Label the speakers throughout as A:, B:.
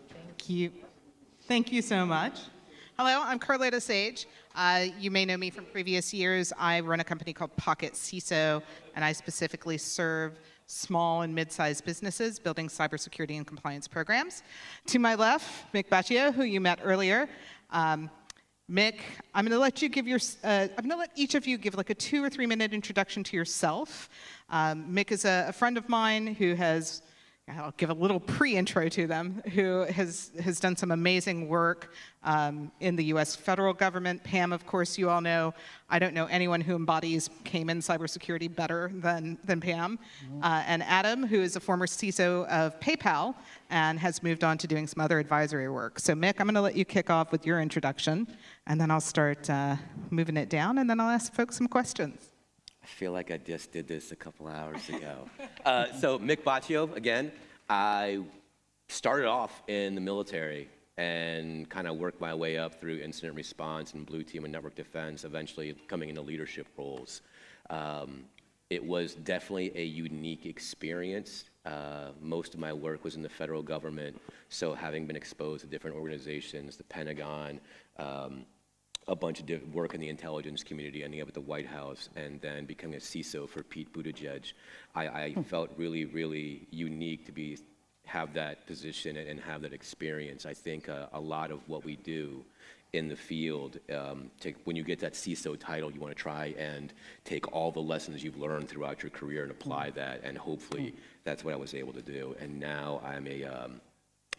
A: Thank you. Thank you so much. Hello, I'm Carlota Sage. You may know me from previous years. I run a company called Pocket CISO, and I specifically serve small and mid-sized businesses building cybersecurity and compliance programs. To my left, Mick Baccio, who you met earlier. Mick, I'm going to let you give I'm going to let each of you give like a 2 or 3 minute introduction to yourself. Mick is a friend of mine who has, I'll give a little pre-intro to them, who has done some amazing work in the US federal government. Pam, of course, you all know. I don't know anyone who embodies Cayman cybersecurity better than Pam. And Adam, who is a former CISO of PayPal and has moved on to doing some other advisory work. So Mick, I'm going to let you kick off with your introduction, and then I'll start moving it down, and then I'll ask folks some questions.
B: I feel like I just did this a couple hours ago. So Mick Baccio, again, I started off in the military and kind of worked my way up through incident response and blue team and network defense, eventually coming into leadership roles. It was definitely a unique experience. Most of my work was in the federal government, so having been exposed to different organizations, the Pentagon, a bunch of work in the intelligence community, ending up at the White House, and then becoming a CISO for Pete Buttigieg. I felt really, really unique to have that position and have that experience. I think a lot of what we do in the field, when you get that CISO title, you want to try and take all the lessons you've learned throughout your career and apply that, and hopefully that's what I was able to do. And now I'm a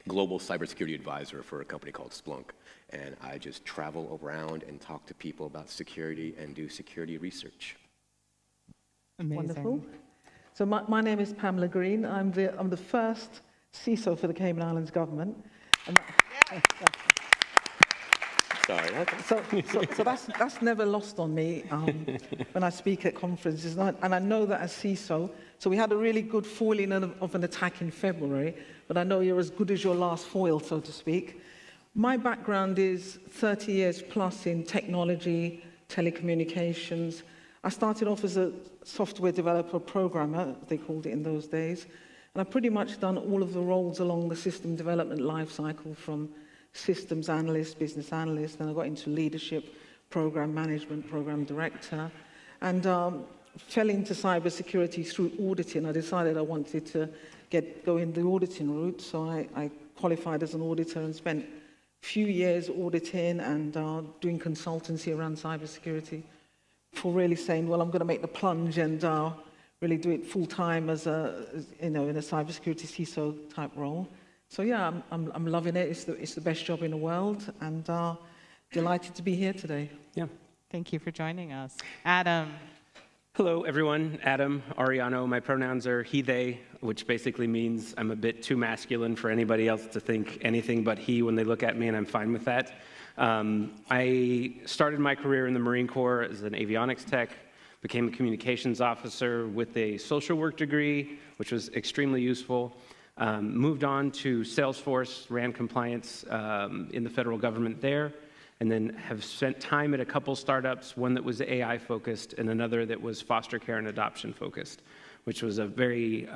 B: global cybersecurity advisor for a company called Splunk. And I just travel around and talk to people about security and do security research.
A: Amazing.
C: Wonderful. So my name is Pamela Green. I'm the first CISO for the Cayman Islands government. And
B: Sorry.
C: So that's never lost on me when I speak at conferences. And I know that as CISO, so we had a really good foiling of an attack in February, but I know you're as good as your last foil, so to speak. My background is 30 years plus in technology, telecommunications. I started off as a software developer programmer, they called it in those days, and I've pretty much done all of the roles along the system development lifecycle, from systems analyst, business analyst, then I got into leadership, program management, program director, and fell into cybersecurity through auditing. I decided I wanted to go in the auditing route, so I qualified as an auditor and spent few years auditing and doing consultancy around cybersecurity before really saying, well, I'm going to make the plunge and really do it full time as in a cybersecurity CISO type role. So yeah, I'm loving it. It's the best job in the world, and delighted to be here today.
A: Yeah. Thank you for joining us. Adam.
D: Hello, everyone. Adam Ariano. My pronouns are he, they, which basically means I'm a bit too masculine for anybody else to think anything but he when they look at me, and I'm fine with that. I started my career in the Marine Corps as an avionics tech, became a communications officer with a social work degree, which was extremely useful. Moved on to Salesforce, ran compliance in the federal government there, and then have spent time at a couple startups, one that was AI focused and another that was foster care and adoption focused, which was a very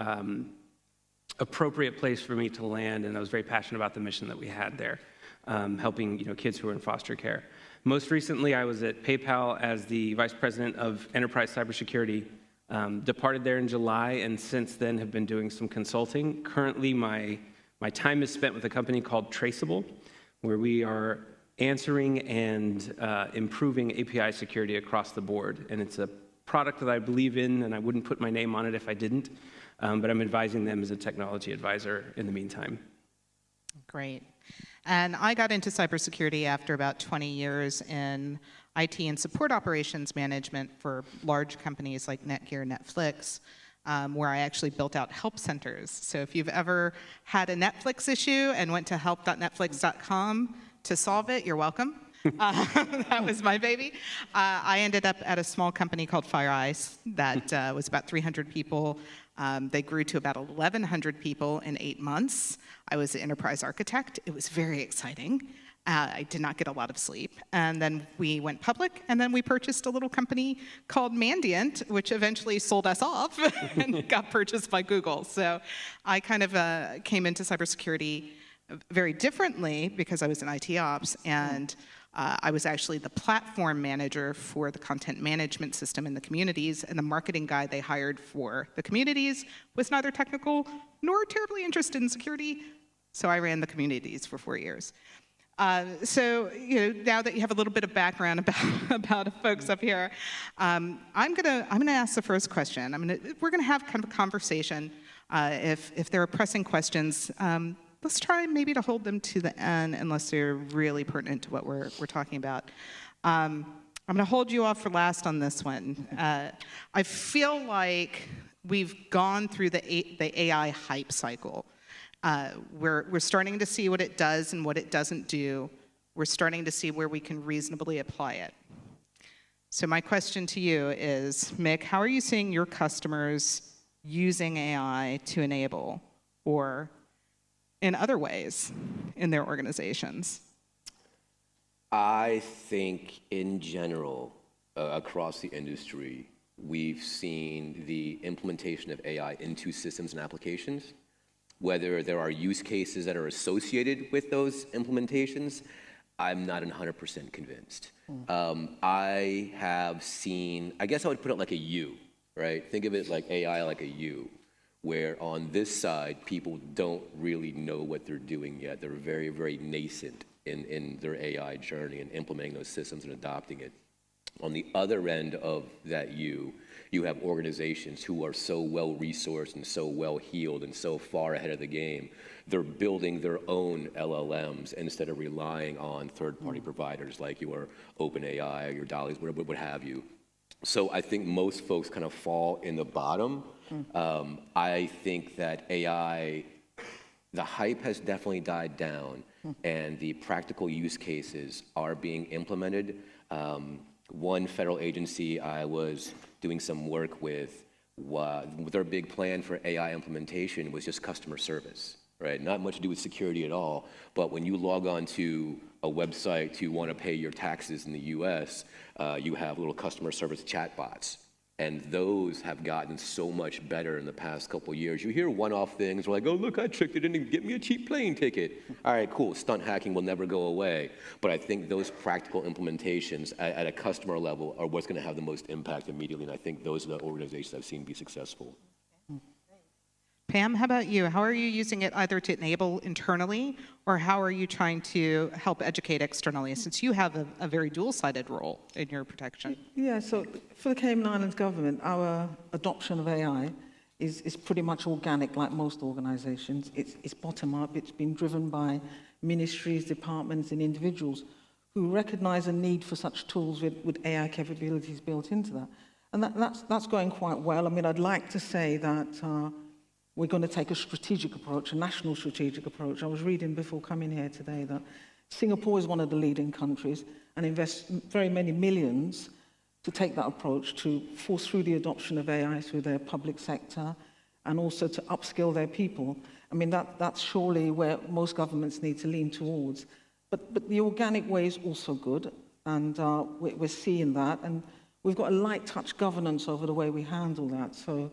D: appropriate place for me to land, and I was very passionate about the mission that we had there, helping kids who were in foster care. Most recently, I was at PayPal as the Vice President of Enterprise Cybersecurity. Departed there in July, and since then have been doing some consulting. Currently, my time is spent with a company called Traceable, where we are answering and improving API security across the board. And it's a product that I believe in, and I wouldn't put my name on it if I didn't, but I'm advising them as a technology advisor in the meantime.
A: Great. And I got into cybersecurity after about 20 years in IT and support operations management for large companies like Netgear, Netflix, where I actually built out help centers. So if you've ever had a Netflix issue and went to help.netflix.com to solve it, you're welcome. That was my baby. I ended up at a small company called FireEye that was about 300 people. They grew to about 1,100 people in 8 months. I was the enterprise architect. It was very exciting. I did not get a lot of sleep. And then we went public, and then we purchased a little company called Mandiant, which eventually sold us off and got purchased by Google. So I kind of came into cybersecurity very differently because I was in IT ops, and I was actually the platform manager for the content management system in the communities, and the marketing guy they hired for the communities was neither technical nor terribly interested in security, so I ran the communities for 4 years. So, now that you have a little bit of background about folks up here, I'm gonna ask the first question. We're gonna have kind of a conversation. If there are pressing questions, let's try maybe to hold them to the end, unless they're really pertinent to what we're talking about. I'm gonna hold you off for last on this one. I feel like we've gone through the AI hype cycle. We're starting to see what it does and what it doesn't do. We're starting to see where we can reasonably apply it. So my question to you is, Mick, how are you seeing your customers using AI to enable, or in other ways, in their organizations?
B: I think in general, across the industry, we've seen the implementation of AI into systems and applications. Whether there are use cases that are associated with those implementations, I'm not 100% convinced. I have seen, I guess I would put it like a U, right? Think of it like AI like a U, where on this side, people don't really know what they're doing yet. They're very, very nascent in their AI journey and implementing those systems and adopting it. On the other end of that U, you have organizations who are so well-resourced and so well-heeled and so far ahead of the game, they're building their own LLMs instead of relying on third-party providers like your OpenAI or your DALL-Es, what have you. So I think most folks kind of fall in the bottom. I think that AI, the hype has definitely died down, and the practical use cases are being implemented. One federal agency I was doing some work with, their big plan for AI implementation was just customer service, right? Not much to do with security at all, but when you log on to a website to want to pay your taxes in the US, you have little customer service chatbots. And those have gotten so much better in the past couple of years. You hear one-off things like, oh, look, I tricked it into get me a cheap plane ticket. All right, cool, stunt hacking will never go away. But I think those practical implementations at a customer level are what's gonna have the most impact immediately, and I think those are the organizations I've seen be successful.
A: Pam, how about you? How are you using it either to enable internally, or how are you trying to help educate externally, since you have a very dual-sided role in your protection?
C: Yeah, so for the Cayman Islands government, our adoption of AI is pretty much organic, like most organizations. It's bottom-up. It's been driven by ministries, departments, and individuals who recognize a need for such tools with AI capabilities built into that. And that's going quite well. I mean, I'd like to say that we're going to take a strategic approach, a national strategic approach. I was reading before coming here today that Singapore is one of the leading countries and invests very many millions to take that approach to force through the adoption of AI through their public sector and also to upskill their people. I mean, that's surely where most governments need to lean towards. But the organic way is also good, and we're seeing that. And we've got a light touch governance over the way we handle that. So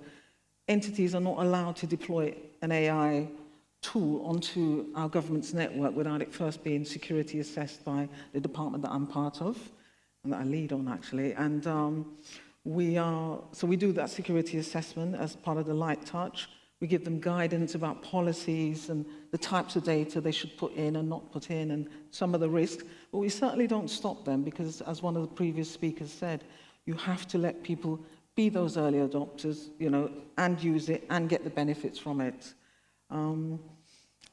C: entities are not allowed to deploy an AI tool onto our government's network without it first being security assessed by the department that I'm part of, and that I lead on actually. And so we do that security assessment as part of the light touch. We give them guidance about policies and the types of data they should put in and not put in and some of the risks. But we certainly don't stop them because, as one of the previous speakers said, you have to let people be those early adopters, and use it and get the benefits from it. And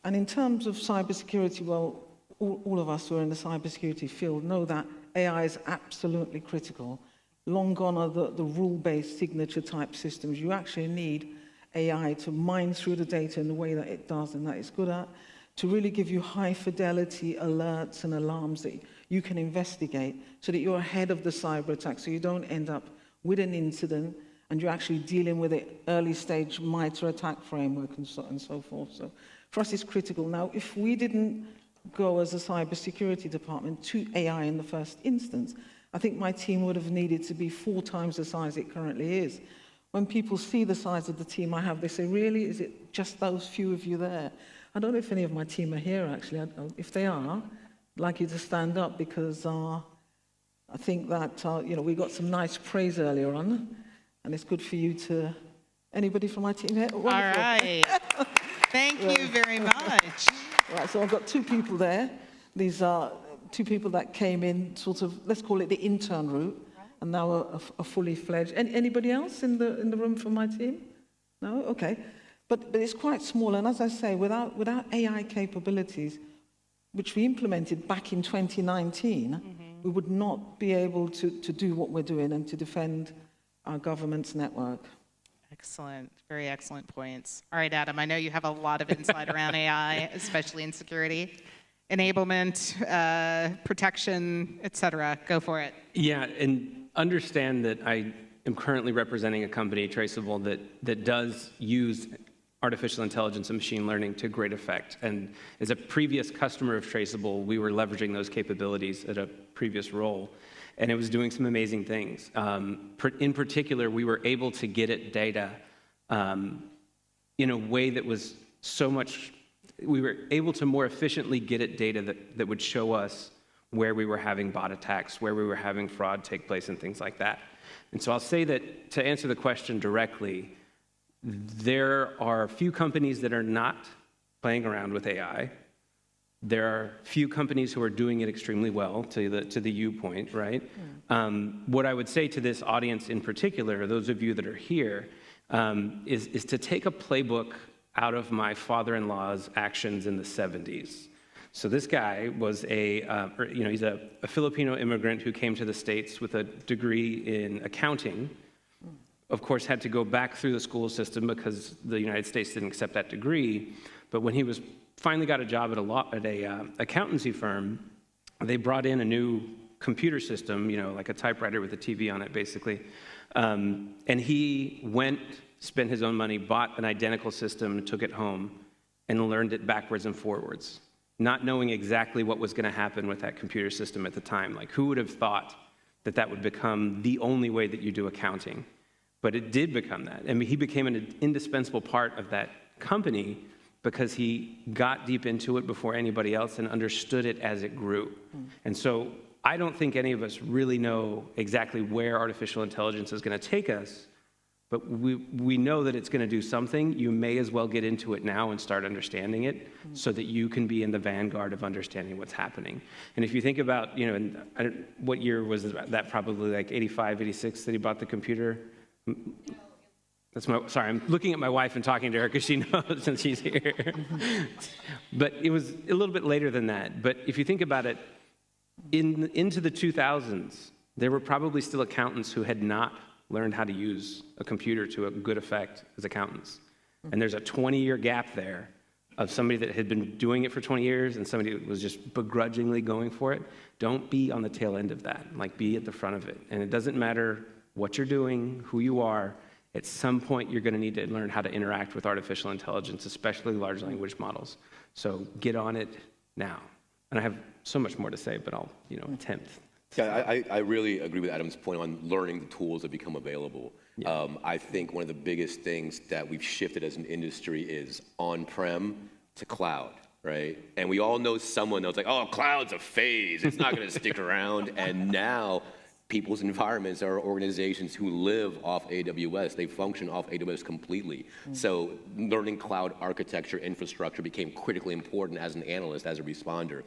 C: in terms of cybersecurity, well, all of us who are in the cybersecurity field know that AI is absolutely critical. Long gone are the rule-based signature type systems. You actually need AI to mine through the data in the way that it does and that it's good at, to really give you high fidelity alerts and alarms that you can investigate so that you're ahead of the cyber attack, so you don't end up with an incident and you're actually dealing with it early stage MITRE attack framework and so forth. So for us it's critical. Now, if we didn't go as a cybersecurity department to AI in the first instance, I think my team would have needed to be 4 times the size it currently is. When people see the size of the team I have, they say, really, is it just those few of you there? I don't know if any of my team are here, actually. If they are, I'd like you to stand up, because I think that, we got some nice praise earlier on, and it's good for you to... Anybody from my team here? Wonderful.
A: All right. Thank you very much.
C: Right, so I've got 2 people there. These are 2 people that came in sort of, let's call it the intern route, and now are fully fledged. Anybody else in the room from my team? No? Okay. But it's quite small, and as I say, without AI capabilities, which we implemented back in 2019, we would not be able to do what we're doing and to defend our government's network.
A: Excellent. Very excellent points. All right, Adam, I know you have a lot of insight around AI, especially in security, enablement, protection, et cetera. Go for it.
D: Yeah, and understand that I am currently representing a company, Traceable, that does use artificial intelligence and machine learning to great effect. And as a previous customer of Traceable, we were leveraging those capabilities at a previous role. And it was doing some amazing things. In particular, we were able to get at data in a way that was so much, we were able to more efficiently get at data that would show us where we were having bot attacks, where we were having fraud take place, and things like that. And so I'll say that, to answer the question directly, there are a few companies that are not playing around with AI. There are few companies who are doing it extremely well, to the you point, right? What I would say to this audience in particular, those of you that are here, is to take a playbook out of my father-in-law's actions in the 70s. So this guy was he's a Filipino immigrant who came to the States with a degree in accounting. Of course, had to go back through the school system because the United States didn't accept that degree. But when he finally got a job at a accountancy firm, they brought in a new computer system, like a typewriter with a TV on it, basically. And he spent his own money, bought an identical system, took it home, and learned it backwards and forwards, not knowing exactly what was going to happen with that computer system at the time. Like, who would have thought that would become the only way that you do accounting? But it did become that. I mean, he became an indispensable part of that company because he got deep into it before anybody else and understood it as it grew. And so I don't think any of us really know exactly where artificial intelligence is going to take us, but we know that it's going to do something. You may as well get into it now and start understanding it so that you can be in the vanguard of understanding what's happening. And if you think about, what year was that? Probably like 85, 86 that he bought the computer? Sorry, I'm looking at my wife and talking to her because she knows since she's here. But it was a little bit later than that. But if you think about it, into the 2000s, there were probably still accountants who had not learned how to use a computer to a good effect as accountants. And there's a 20-year gap there of somebody that had been doing it for 20 years and somebody that was just begrudgingly going for it. Don't be on the tail end of that. Like, be at the front of it. And it doesn't matter what you're doing, who you are. At some point, you're going to need to learn how to interact with artificial intelligence, especially large language models. So get on it now. And I have so much more to say, but I'll, attempt.
B: Yeah, I really agree with Adam's point on learning the tools that become available. Yeah. I think one of the biggest things that we've shifted as an industry is on-prem to cloud, right? And we all know someone that's like, oh, cloud's a phase. It's not going to stick around. And now people's environments are organizations who live off AWS. They function off AWS completely. So learning cloud architecture infrastructure became critically important as an analyst, as a responder.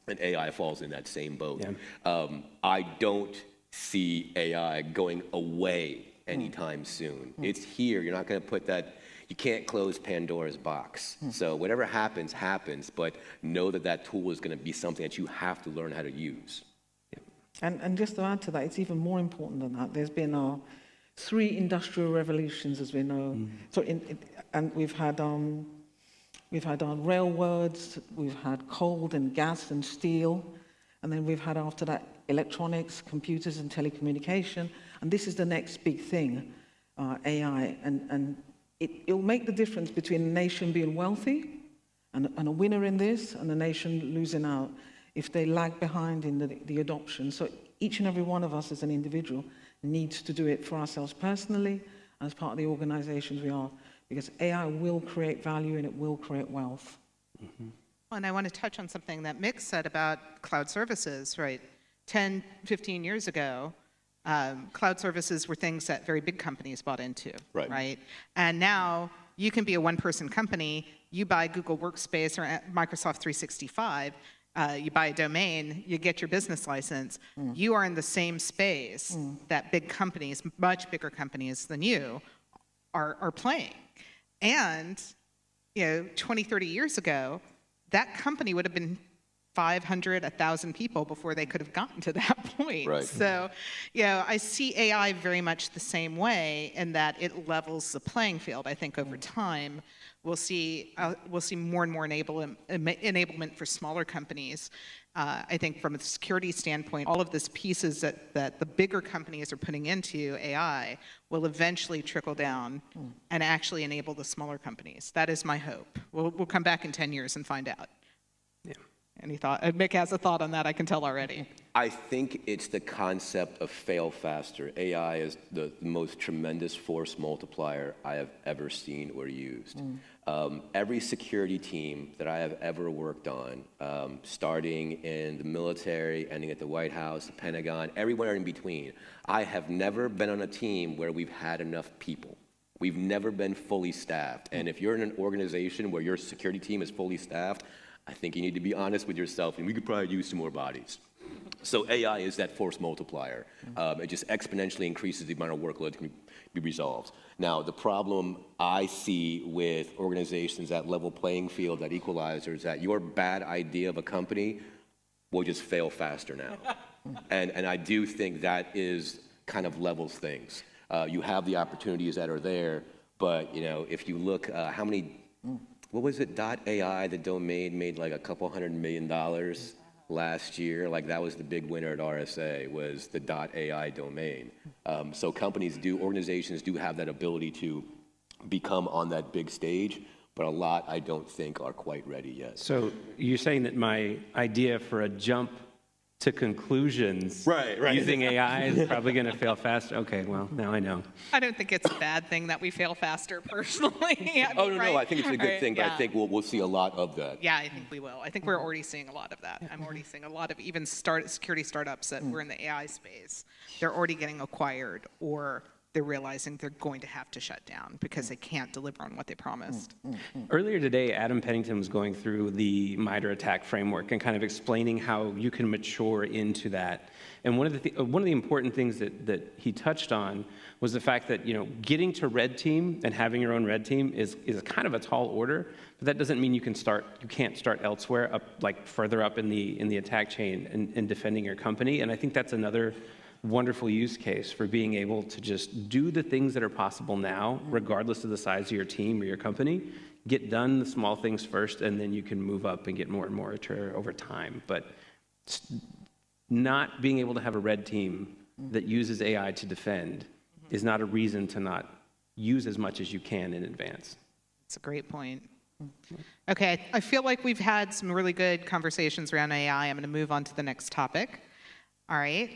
B: And AI falls in that same boat. Yeah. I don't see AI going away anytime soon. It's here. You're not going to put that. You can't close Pandora's box. So whatever happens, happens. But know that tool is going to be something that you have to learn how to use.
C: And just to add to that, it's even more important than that. There's been 3 industrial revolutions, as we know. So and we've had railroads, we've had coal and gas and steel, and then we've had after that electronics, computers and telecommunication, and this is the next big thing, AI, and it'll make the difference between a nation being wealthy And a winner in this and a nation losing out if they lag behind in the adoption. So each and every one of us as an individual needs to do it for ourselves personally, as part of the organizations we are, because AI will create value and it will create wealth.
A: Mm-hmm. And I want to touch on something that Mick said about cloud services, right? 10, 15 years ago, cloud services were things that very big companies bought into, right? And now you can be a one-person company, you buy Google Workspace or Microsoft 365, you buy a domain, you get your business license, you are in the same space that big companies, much bigger companies than you, are playing. And 20, 30 years ago, that company would have been 500, 1,000 people before they could have gotten to that point.
B: Right.
A: So, I see AI very much the same way in that it levels the playing field. I think over time, we'll see more and more enablement for smaller companies. I think from a security standpoint, all of these pieces that the bigger companies are putting into AI will eventually trickle down and actually enable the smaller companies. That is my hope. We'll come back in 10 years and find out.
D: Yeah.
A: Any thought? Mick has a thought on that, I can tell already.
B: I think it's the concept of fail faster. AI is the most tremendous force multiplier I have ever seen or used. Every security team that I have ever worked on, starting in the military, ending at the White House, the Pentagon, everywhere in between, I have never been on a team where we've had enough people. We've never been fully staffed. And if you're in an organization where your security team is fully staffed, I think you need to be honest with yourself, and we could probably use some more bodies. So AI is that force multiplier. It just exponentially increases the amount of workload that can be resolved. Now, the problem I see with organizations at level playing field, at equalizers, that your bad idea of a company will just fail faster now. And I do think that is kind of levels things. You have the opportunities that are there, but if you look, how many, what was it, .ai, the domain made like a couple $100 million last year. Like that was the big winner at RSA, was the .ai domain. So organizations do have that ability to become on that big stage, but a lot I don't think are quite ready yet.
D: So you're saying that my idea for a jump to conclusions using AI is probably going to fail faster? Okay, well, now I know.
A: I don't think it's a bad thing that we fail faster, personally.
B: No, I think it's a good thing, but I think we'll see a lot of that.
A: Yeah, I think we will. I think we're already seeing a lot of that. I'm already seeing a lot of even security startups that were in the AI space. They're already getting acquired, or they're realizing they're going to have to shut down because they can't deliver on what they promised.
D: Earlier today, Adam Pennington was going through the MITRE ATT&CK framework and kind of explaining how you can mature into that. And one of the important things that he touched on was the fact that getting to red team and having your own red team is kind of a tall order, but that doesn't mean you can't start elsewhere, further up in the attack chain and defending your company. And I think that's another wonderful use case for being able to just do the things that are possible now, regardless of the size of your team or your company. Get done the small things first, and then you can move up and get more and more mature over time. But not being able to have a red team that uses AI to defend is not a reason to not use as much as you can in advance.
A: That's a great point. Okay, I feel like we've had some really good conversations around AI. I'm going to move on to the next topic. All right.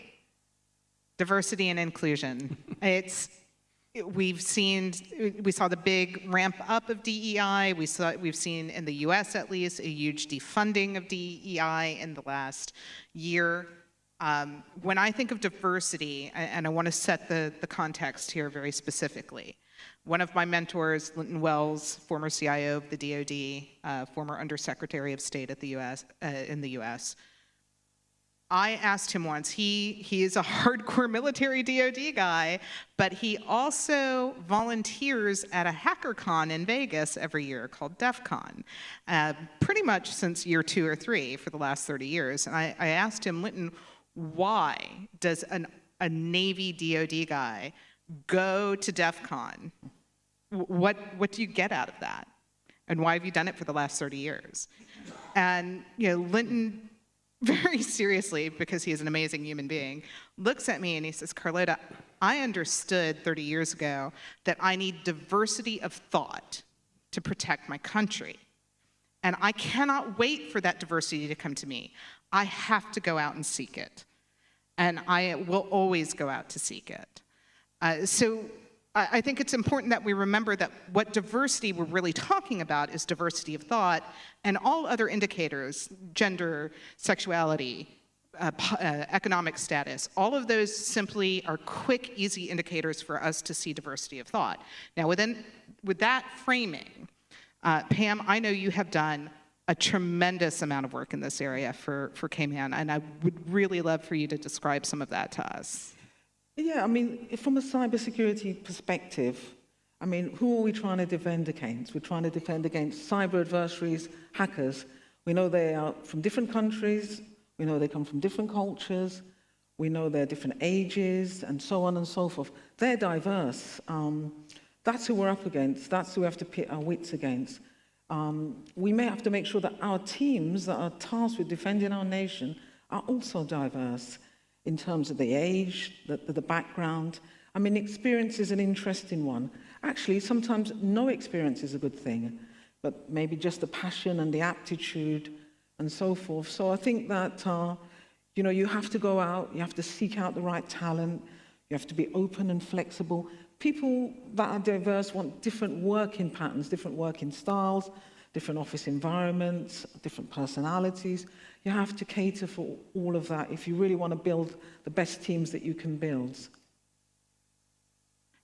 A: Diversity and inclusion. We saw the big ramp up of DEI. We've seen in the U.S. at least a huge defunding of DEI in the last year. When I think of diversity, and I want to set the context here very specifically, one of my mentors, Linton Wells, former CIO of the DoD, former Undersecretary of State at the U.S. In the U.S. I asked him once, he is a hardcore military DoD guy, but he also volunteers at a HackerCon in Vegas every year called DEF CON, pretty much since year 2 or 3 for the last 30 years. And I asked him, Linton, why does a Navy DoD guy go to DEF CON? What do you get out of that? And why have you done it for the last 30 years? And Linton, very seriously, because he is an amazing human being, looks at me and he says, Carlota, I understood 30 years ago that I need diversity of thought to protect my country. And I cannot wait for that diversity to come to me. I have to go out and seek it. And I will always go out to seek it. So I think it's important that we remember that what diversity we're really talking about is diversity of thought, and all other indicators, gender, sexuality, economic status, all of those simply are quick, easy indicators for us to see diversity of thought. Now, with that framing, Pam, I know you have done a tremendous amount of work in this area for K-Man, and I would really love for you to describe some of that to us.
C: Yeah, I mean, from a cybersecurity perspective, I mean, who are we trying to defend against? We're trying to defend against cyber adversaries, hackers. We know they are from different countries. We know they come from different cultures. We know they're different ages, and so on and so forth. They're diverse. That's who we're up against. That's who we have to pit our wits against. We may have to make sure that our teams that are tasked with defending our nation are also diverse in terms of the age, the background. I mean, experience is an interesting one. Actually, sometimes no experience is a good thing, but maybe just the passion and the aptitude and so forth. So I think that, you have to go out, you have to seek out the right talent, you have to be open and flexible. People that are diverse want different working patterns, different working styles, different office environments, different personalities. You have to cater for all of that if you really want to build the best teams that you can build.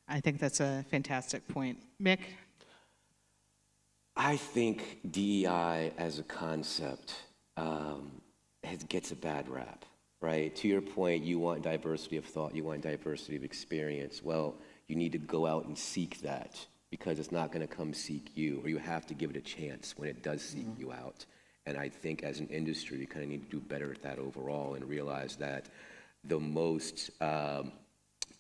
A: I think that's a fantastic point. Mick?
B: I think DEI as a concept gets a bad rap, right? To your point, you want diversity of thought, you want diversity of experience. Well, you need to go out and seek that, because it's not going to come seek you, or you have to give it a chance when it does seek you out. And I think as an industry, you kind of need to do better at that overall and realize that the most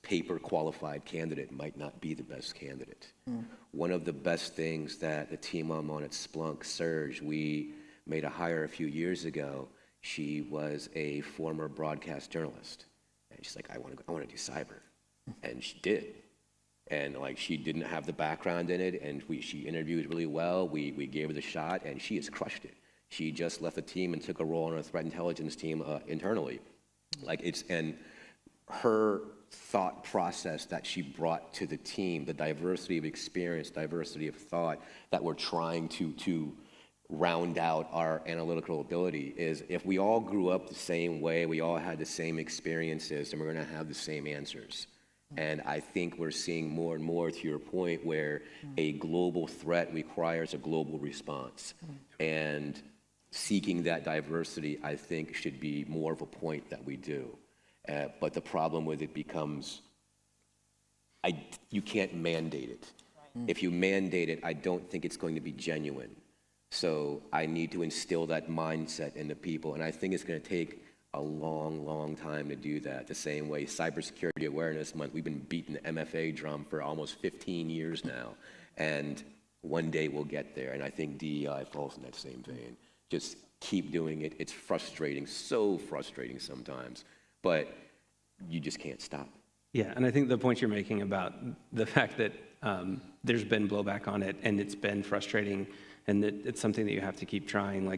B: paper-qualified candidate might not be the best candidate. One of the best things that the team I'm on at Splunk, Serge, we made a hire a few years ago. She was a former broadcast journalist. And she's like, I want to do cyber. And she did. And she didn't have the background in it, and she interviewed really well. We gave her the shot, and she has crushed it. She just left the team and took a role on our threat intelligence team internally. And her thought process that she brought to the team, the diversity of experience, diversity of thought that we're trying to round out our analytical ability is, if we all grew up the same way, we all had the same experiences, then we're going to have the same answers. And I think we're seeing more and more, to your point, where a global threat requires a global response. And seeking that diversity, I think, should be more of a point that we do. But the problem with it becomes, you can't mandate it. If you mandate it, I don't think it's going to be genuine. So I need to instill that mindset in the people, and I think it's going to take a long, long time to do that. The same way Cybersecurity Awareness Month, we've been beating the MFA drum for almost 15 years now, and one day we'll get there, and I think DEI falls in that same vein. Just keep doing it. It's frustrating, so frustrating sometimes, but you just can't stop.
D: Yeah, and I think the point you're making about the fact that there's been blowback on it, and it's been frustrating, and that it's something that you have to keep trying.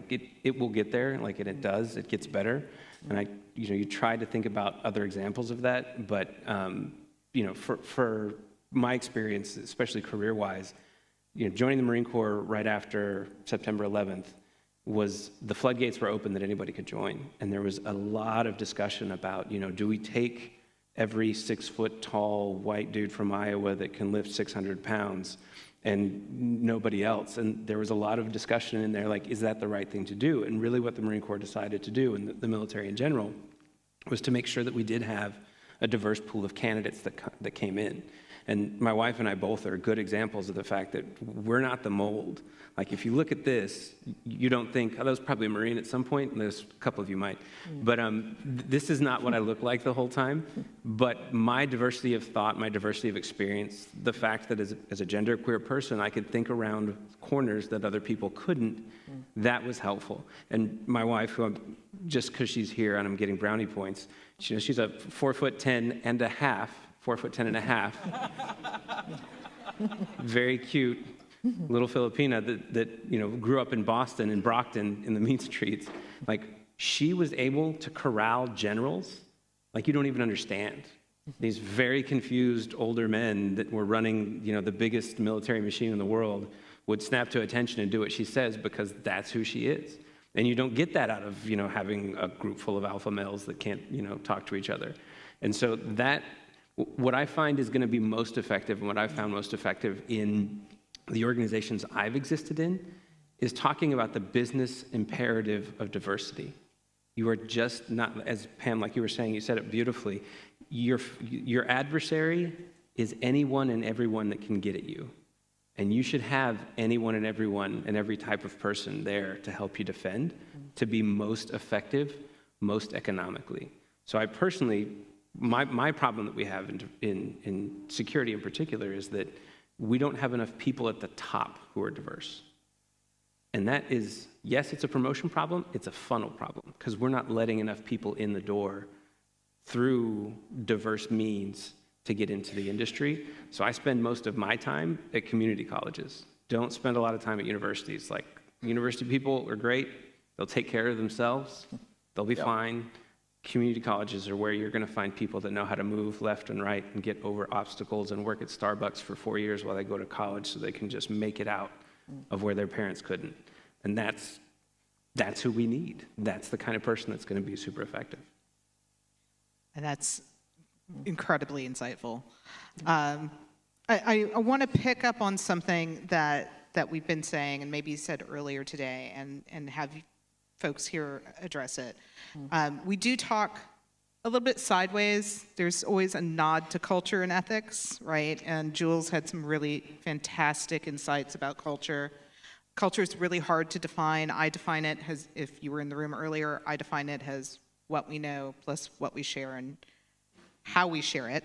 D: It will get there, and it does. It gets better. And you try to think about other examples of that, but for my experience, especially career-wise, joining the Marine Corps right after September 11th was the floodgates were open that anybody could join, and there was a lot of discussion about, do we take every 6-foot-tall white dude from Iowa that can lift 600 pounds and nobody else? And there was a lot of discussion in there, is that the right thing to do? And really what the Marine Corps decided to do, and the military in general, was to make sure that we did have a diverse pool of candidates that came in. And my wife and I both are good examples of the fact that we're not the mold. If you look at this, you don't think, oh, that was probably a Marine at some point, and there's a couple of you might. But this is not what I look like the whole time. But my diversity of thought, my diversity of experience, the fact that as a genderqueer person, I could think around corners that other people couldn't, that was helpful. And my wife, who just because she's here and I'm getting brownie points, she's a 4'10" and a half, 4'10" and a half. Very cute. little Filipina that grew up in Boston, in Brockton, in the mean streets. Like, she was able to corral generals like you don't even understand. These very confused older men that were running, the biggest military machine in the world would snap to attention and do what she says because that's who she is. And you don't get that out of, having a group full of alpha males that can't, talk to each other. And so what I find is going to be most effective, and what I've found most effective in the organizations I've existed in, is talking about the business imperative of diversity. You are just not, as Pam, like you were saying, you said it beautifully, your adversary is anyone and everyone that can get at you. And you should have anyone and everyone and every type of person there to help you defend, to be most effective, most economically. So I personally, my problem that we have in security in particular is that we don't have enough people at the top who are diverse. And that is, yes, it's a promotion problem, it's a funnel problem, because we're not letting enough people in the door through diverse means to get into the industry. So I spend most of my time at community colleges. Don't spend a lot of time at universities. Like, university people are great, they'll take care of themselves, they'll be fine. Community colleges are where you're going to find people that know how to move left and right and get over obstacles and work at Starbucks for 4 years while they go to college so they can just make it out of where their parents couldn't. And that's who we need. That's the kind of person that's going to be super effective.
A: And that's incredibly insightful. I want to pick up on something that we've been saying and maybe said earlier today and have folks here address it. We do talk a little bit sideways. There's always a nod to culture and ethics, right? And Jules had some really fantastic insights about culture. Culture is really hard to define. I define it as, if you were in the room earlier, I define it as what we know plus what we share and how we share it,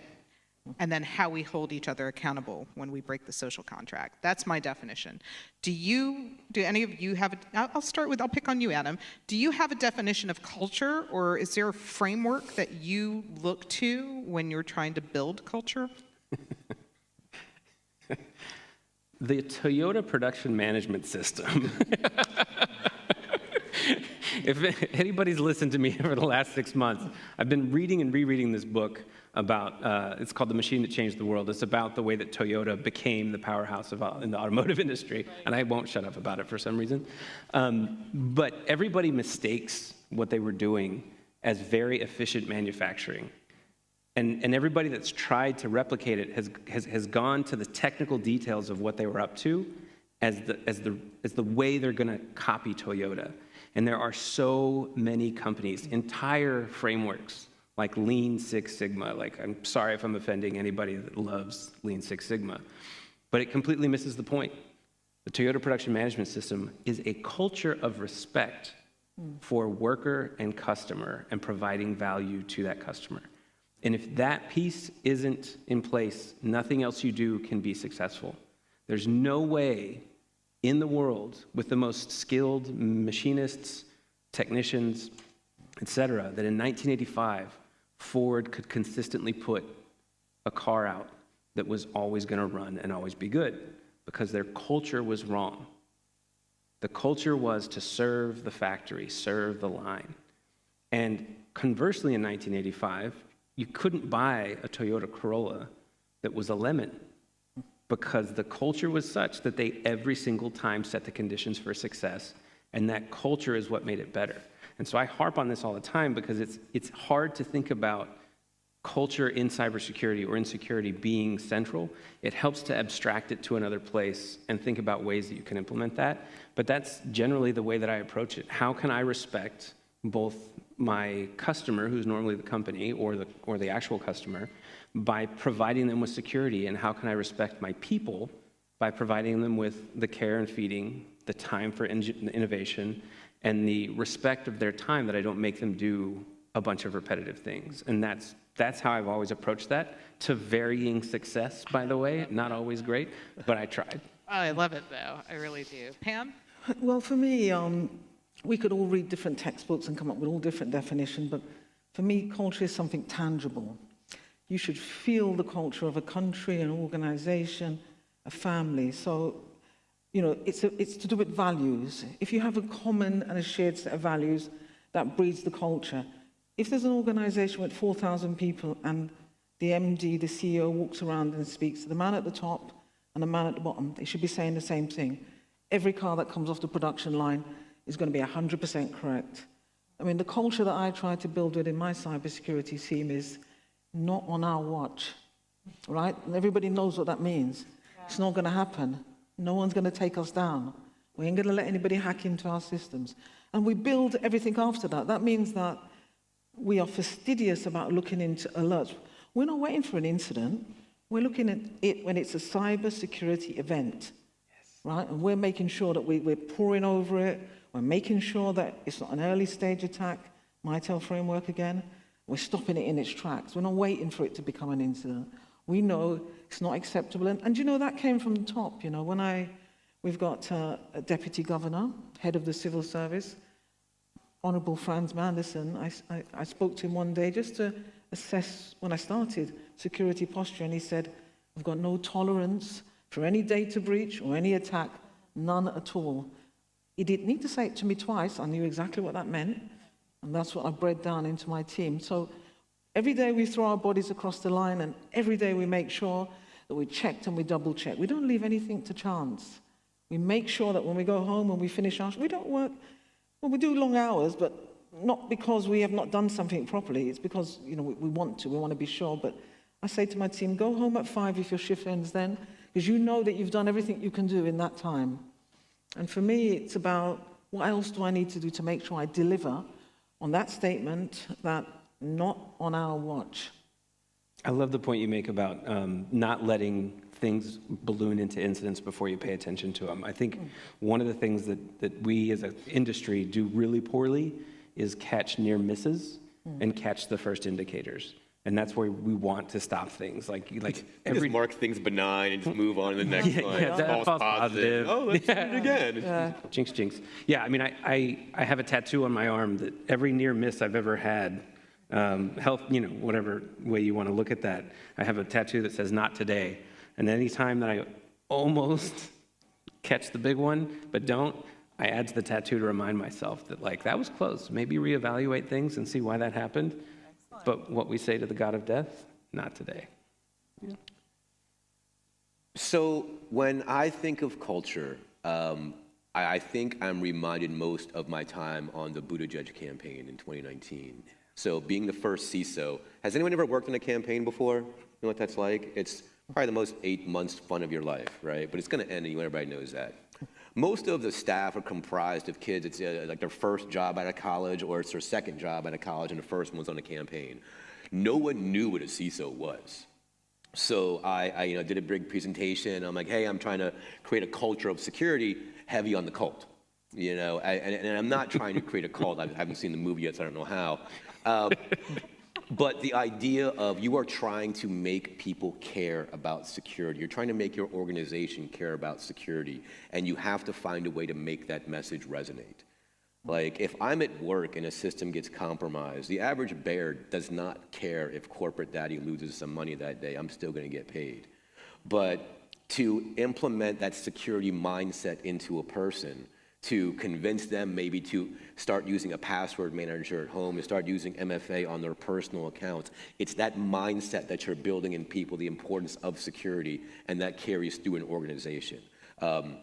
A: and then how we hold each other accountable when we break the social contract. That's my definition. Do any of you have, I'll pick on you, Adam. Do you have a definition of culture, or is there a framework that you look to when you're trying to build culture?
D: The Toyota production management system. If anybody's listened to me over the last 6 months, I've been reading and rereading this book about, it's called The Machine That Changed the World. It's about the way that Toyota became the powerhouse in the automotive industry, and I won't shut up about it for some reason. But everybody mistakes what they were doing as very efficient manufacturing. And everybody that's tried to replicate it has gone to the technical details of what they were up to as the way they're going to copy Toyota. And there are so many companies, entire frameworks, like Lean Six Sigma. Like, I'm sorry if I'm offending anybody that loves Lean Six Sigma, but it completely misses the point. The Toyota production management system is a culture of respect for worker and customer and providing value to that customer. And if that piece isn't in place, nothing else you do can be successful. There's no way in the world with the most skilled machinists, technicians, et cetera, that in 1985, Ford could consistently put a car out that was always going to run and always be good, because their culture was wrong. The culture was to serve the factory, serve the line. And conversely, in 1985, you couldn't buy a Toyota Corolla that was a lemon, because the culture was such that they every single time set the conditions for success, and that culture is what made it better. And so I harp on this all the time because it's hard to think about culture in cybersecurity or in security being central. It helps to abstract it to another place and think about ways that you can implement that. But that's generally the way that I approach it. How can I respect both my customer, who's normally the company, or the actual customer, by providing them with security? And how can I respect my people by providing them with the care and feeding, the time for innovation, and the respect of their time, that I don't make them do a bunch of repetitive things. And that's how I've always approached that, to varying success, by the way. Not always great, but I tried.
A: Oh, I love it, though. I really do. Pam?
C: Well, for me, we could all read different textbooks and come up with all different definitions, but for me, culture is something tangible. You should feel the culture of a country, an organization, a family. So it's to do with values. If you have a common and a shared set of values, that breeds the culture. If there's an organization with 4,000 people and the MD, the CEO, walks around and speaks to the man at the top and the man at the bottom, they should be saying the same thing. Every car that comes off the production line is going to be 100% correct. I mean, the culture that I try to build within my cybersecurity team is not on our watch, right? And everybody knows what that means. It's not going to happen. No one's going to take us down. We ain't going to let anybody hack into our systems. And we build everything after that. That means that we are fastidious about looking into alerts. We're not waiting for an incident. We're looking at it when it's a cybersecurity event, right? And we're making sure that we're poring over it. We're making sure that it's not an early stage attack, MITRE framework again. We're stopping it in its tracks. We're not waiting for it to become an incident. We know it's not acceptable. And that came from the top. We've got a deputy governor, head of the civil service, Honorable Franz Manderson. I spoke to him one day just to assess, when I started, security posture, and he said, "I've got no tolerance for any data breach or any attack, none at all." He didn't need to say it to me twice. I knew exactly what that meant, and that's what I bred down into my team. So every day we throw our bodies across the line, and every day we make sure that we checked and we double-checked. We don't leave anything to chance. We make sure that when we go home and we finish our... We don't work... Well, we do long hours, but not because we have not done something properly. It's because, we want to. We want to be sure. But I say to my team, go home at 5 if your shift ends then, because you know that you've done everything you can do in that time. And for me, it's about what else do I need to do to make sure I deliver on that statement that not on our watch.
D: I love the point you make about not letting things balloon into incidents before you pay attention to them. I think one of the things that we as an industry do really poorly is catch near misses and catch the first indicators. And that's where we want to stop things. Like
B: just mark things benign and just move on to the next one.
D: That false positive.
B: Oh, let's do it again.
C: Yeah.
D: Jinx, jinx. Yeah, I mean, I have a tattoo on my arm that every near miss I've ever had, health, whatever way you want to look at that, I have a tattoo that says "not today." And any time that I almost catch the big one, but don't, I add to the tattoo to remind myself that, that was close. Maybe reevaluate things and see why that happened. Excellent. But what we say to the God of death, not today. Yeah.
B: So when I think of culture, I think I'm reminded most of my time on the Buttigieg campaign in 2019. So being the first CISO, has anyone ever worked in a campaign before? You know what that's like? It's probably the most 8 months fun of your life, right? But it's going to end, and everybody knows that. Most of the staff are comprised of kids. It's like their first job out of college, or it's their second job out of college, and the first one was on a campaign. No one knew what a CISO was. So I did a big presentation. I'm like, hey, I'm trying to create a culture of security heavy on the cult. And I'm not trying to create a cult. I haven't seen the movie yet, so I don't know how. But the idea of you are trying to make people care about security. You're trying to make your organization care about security, and you have to find a way to make that message resonate. Like, if I'm at work and a system gets compromised, the average bear does not care if corporate daddy loses some money that day. I'm still going to get paid. But to implement that security mindset into a person, to convince them maybe to start using a password manager at home, to start using MFA on their personal accounts. It's that mindset that you're building in people, the importance of security, and that carries through an organization. DOD,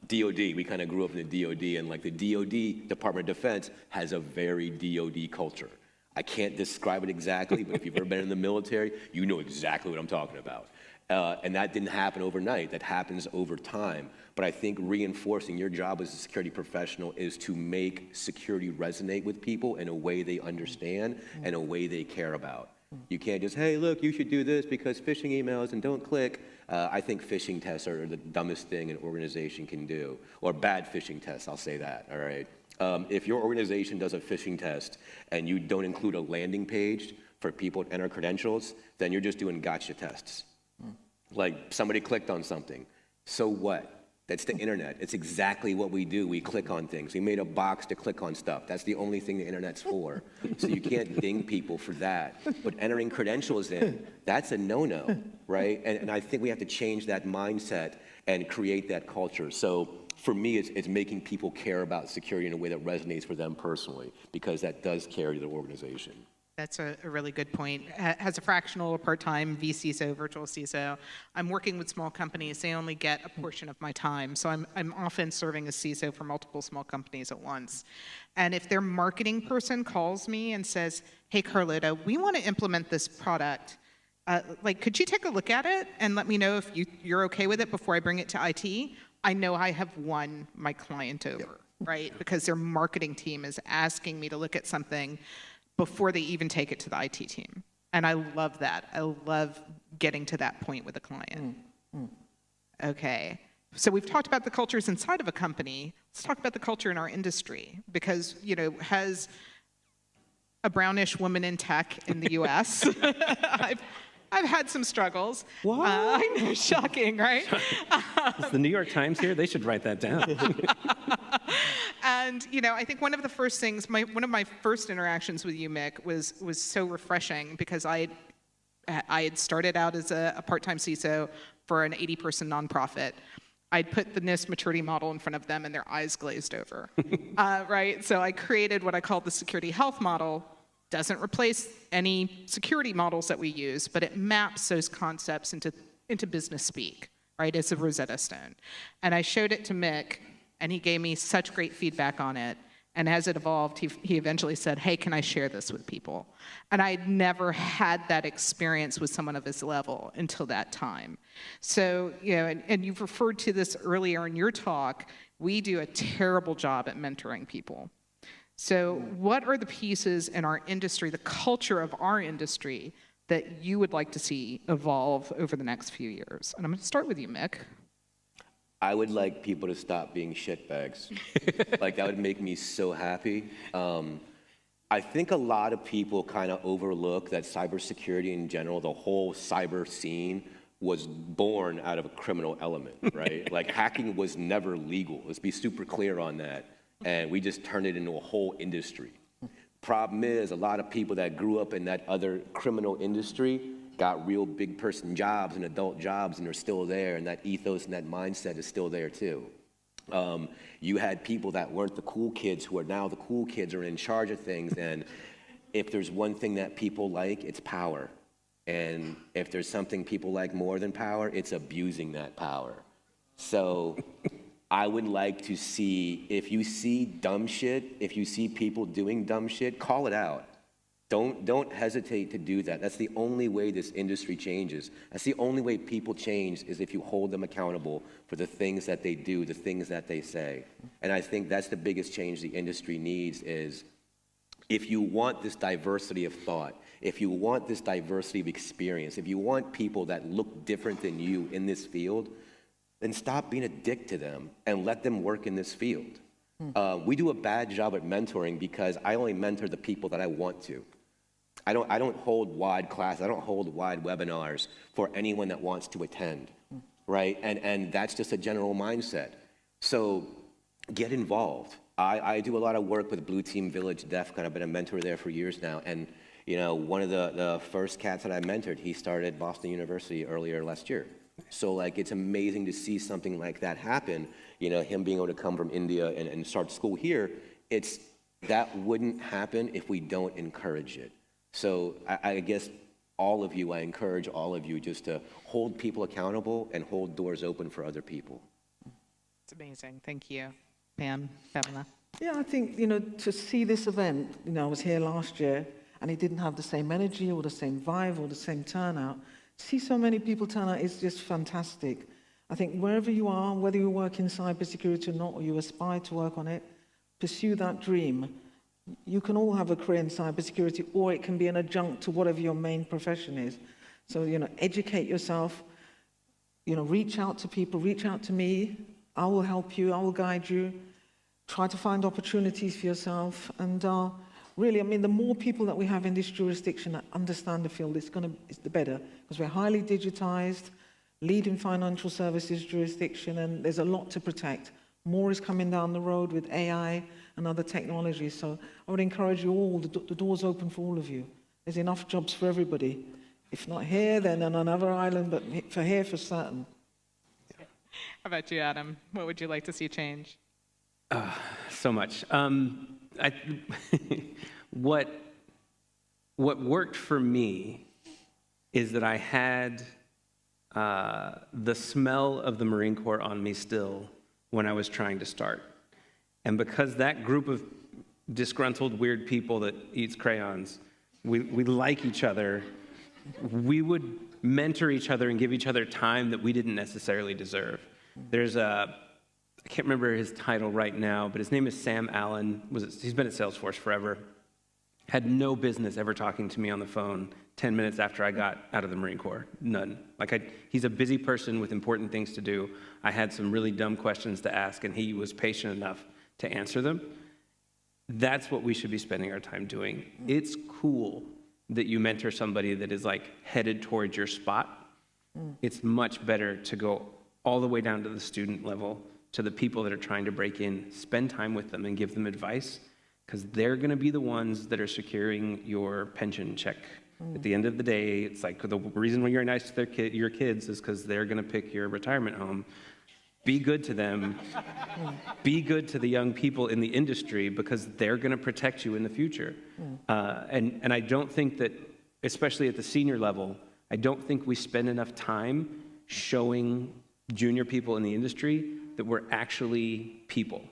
B: we kind of grew up in the DOD, and the DOD, Department of Defense, has a very DOD culture. I can't describe it exactly, but if you've ever been in the military, you know exactly what I'm talking about. And that didn't happen overnight. That happens over time. But I think reinforcing your job as a security professional is to make security resonate with people in a way they understand and a way they care about. You can't just, hey, look, you should do this because phishing emails and don't click. I think phishing tests are the dumbest thing an organization can do. Or bad phishing tests, I'll say that, all right? If your organization does a phishing test and you don't include a landing page for people to enter credentials, then you're just doing gotcha tests. Like somebody clicked on something. So what? That's the internet. It's exactly what we do. We click on things. We made a box to click on stuff. That's the only thing the internet's for. So you can't ding people for that. But entering credentials in, that's a no-no, right? And I think we have to change that mindset and create that culture. So for me, it's making people care about security in a way that resonates for them personally, because that does carry their organization.
A: That's a really good point. As a fractional or part-time vCISO, virtual CISO, I'm working with small companies. They only get a portion of my time. So I'm often serving as CISO for multiple small companies at once. And if their marketing person calls me and says, hey, Carlota, we want to implement this product. Could you take a look at it and let me know if you're okay with it before I bring it to IT? I know I have won my client over, right? Because their marketing team is asking me to look at something before they even take it to the IT team. And I love that. I love getting to that point with a client. Okay, so we've talked about the cultures inside of a company. Let's talk about the culture in our industry, because, has a brownish woman in tech in the US, I've had some struggles.
D: What?
A: I know, shocking, right?
D: Is the New York Times here? They should write that down.
A: And I think one of the first things, one of my first interactions with you, Mick, was so refreshing, because I had started out as a part-time CISO for an 80-person nonprofit. I'd put the NIST maturity model in front of them, and their eyes glazed over, right? So I created what I called the security health model. Doesn't replace any security models that we use, but it maps those concepts into business speak, right? It's a Rosetta Stone. And I showed it to Mick, and he gave me such great feedback on it. And as it evolved, he eventually said, hey, can I share this with people? And I'd never had that experience with someone of his level until that time. So, and you've referred to this earlier in your talk, we do a terrible job at mentoring people. So what are the pieces in our industry, the culture of our industry, that you would like to see evolve over the next few years? And I'm going to start with you, Mick.
B: I would like people to stop being shitbags. That would make me so happy. I think a lot of people kind of overlook that cybersecurity in general, the whole cyber scene, was born out of a criminal element, right? Hacking was never legal. Let's be super clear on that. And we just turned it into a whole industry. Problem is, a lot of people that grew up in that other criminal industry got real big person jobs and adult jobs, and they're still there, and that ethos and that mindset is still there too. You had people that weren't the cool kids who are now the cool kids, are in charge of things, and if there's one thing that people like, it's power. And if there's something people like more than power, it's abusing that power. So I would like to see, if you see dumb shit, if you see people doing dumb shit, call it out. Don't hesitate to do that. That's the only way this industry changes. That's the only way people change, is if you hold them accountable for the things that they do, the things that they say. And I think that's the biggest change the industry needs, is if you want this diversity of thought, if you want this diversity of experience, if you want people that look different than you in this field, then stop being a dick to them and let them work in this field. We do a bad job at mentoring because I only mentor the people that I want to. I don't hold wide classes, I don't hold wide webinars for anyone that wants to attend, right? And that's just a general mindset. So get involved. I do a lot of work with Blue Team Village DEF CON. I've been a mentor there for years now. And one of the first cats that I mentored, he started at Boston University earlier last year. So it's amazing to see something like that happen, him being able to come from India and start school here. That wouldn't happen if we don't encourage it. So I guess I encourage all of you just to hold people accountable and hold doors open for other people.
A: It's amazing. Thank you. Pam, Pamela.
C: Yeah, I think, to see this event, I was here last year, and it didn't have the same energy or the same vibe or the same turnout. To see so many people turn out is just fantastic. I think wherever you are, whether you work in cybersecurity or not, or you aspire to work on it, pursue that dream. You can all have a career in cybersecurity, or it can be an adjunct to whatever your main profession is. So, educate yourself, reach out to people, reach out to me. I will help you, I will guide you. Try to find opportunities for yourself. And really, the more people that we have in this jurisdiction that understand the field, it's the better, because we're highly digitized. leading financial services jurisdiction, and there's a lot to protect. More is coming down the road with AI and other technologies. So I would encourage you all, the door's open for all of you. There's enough jobs for everybody. If not here, then on another island, but for here for certain.
A: How about you, Adam? What would you like to see change?
D: So much. What worked for me is that I had the smell of the Marine Corps on me still when I was trying to start. And because that group of disgruntled, weird people that eats crayons, we like each other, we would mentor each other and give each other time that we didn't necessarily deserve. There's I can't remember his title right now, but his name is Sam Allen. He's been at Salesforce forever. Had no business ever talking to me on the phone 10 minutes after I got out of the Marine Corps. None. He's a busy person with important things to do. I had some really dumb questions to ask, and he was patient enough to answer them. That's what we should be spending our time doing. It's cool that you mentor somebody that is headed towards your spot. It's much better to go all the way down to the student level, to the people that are trying to break in, spend time with them and give them advice, because they're going to be the ones that are securing your pension check. At the end of the day, it's the reason when you're nice to your kids is because they're going to pick your retirement home. Be good to them. Be good to the young people in the industry, because they're going to protect you in the future. And I don't think that, especially at the senior level, I don't think we spend enough time showing junior people in the industry that we're actually people.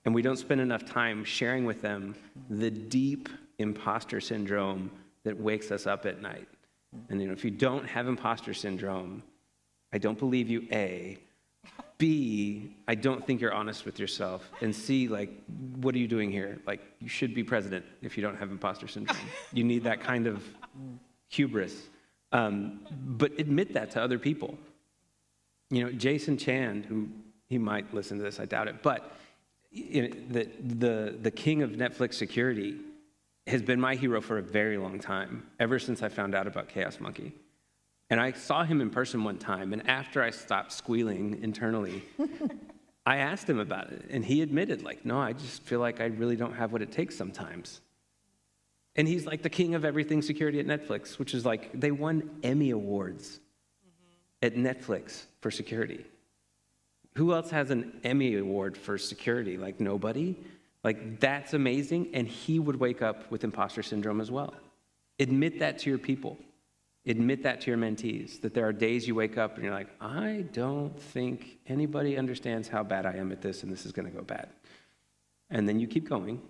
D: And we don't spend enough time sharing with them the deep imposter syndrome that wakes us up at night. And if you don't have imposter syndrome, I don't believe you, A. B, I don't think you're honest with yourself. And C, what are you doing here? You should be president if you don't have imposter syndrome. You need that kind of hubris. But admit that to other people. Jason Chan, who he might listen to this, I doubt it, but the king of Netflix security has been my hero for a very long time, ever since I found out about Chaos Monkey. And I saw him in person one time, and after I stopped squealing internally, I asked him about it, and he admitted, no, I just feel like I really don't have what it takes sometimes. And he's the king of everything security at Netflix, which is they won Emmy Awards at Netflix for security. Who else has an Emmy Award for security? Nobody. That's amazing, and he would wake up with imposter syndrome as well. Admit that to your people. Admit that to your mentees, that there are days you wake up and you're I don't think anybody understands how bad I am at this, and this is going to go bad. And then you keep going,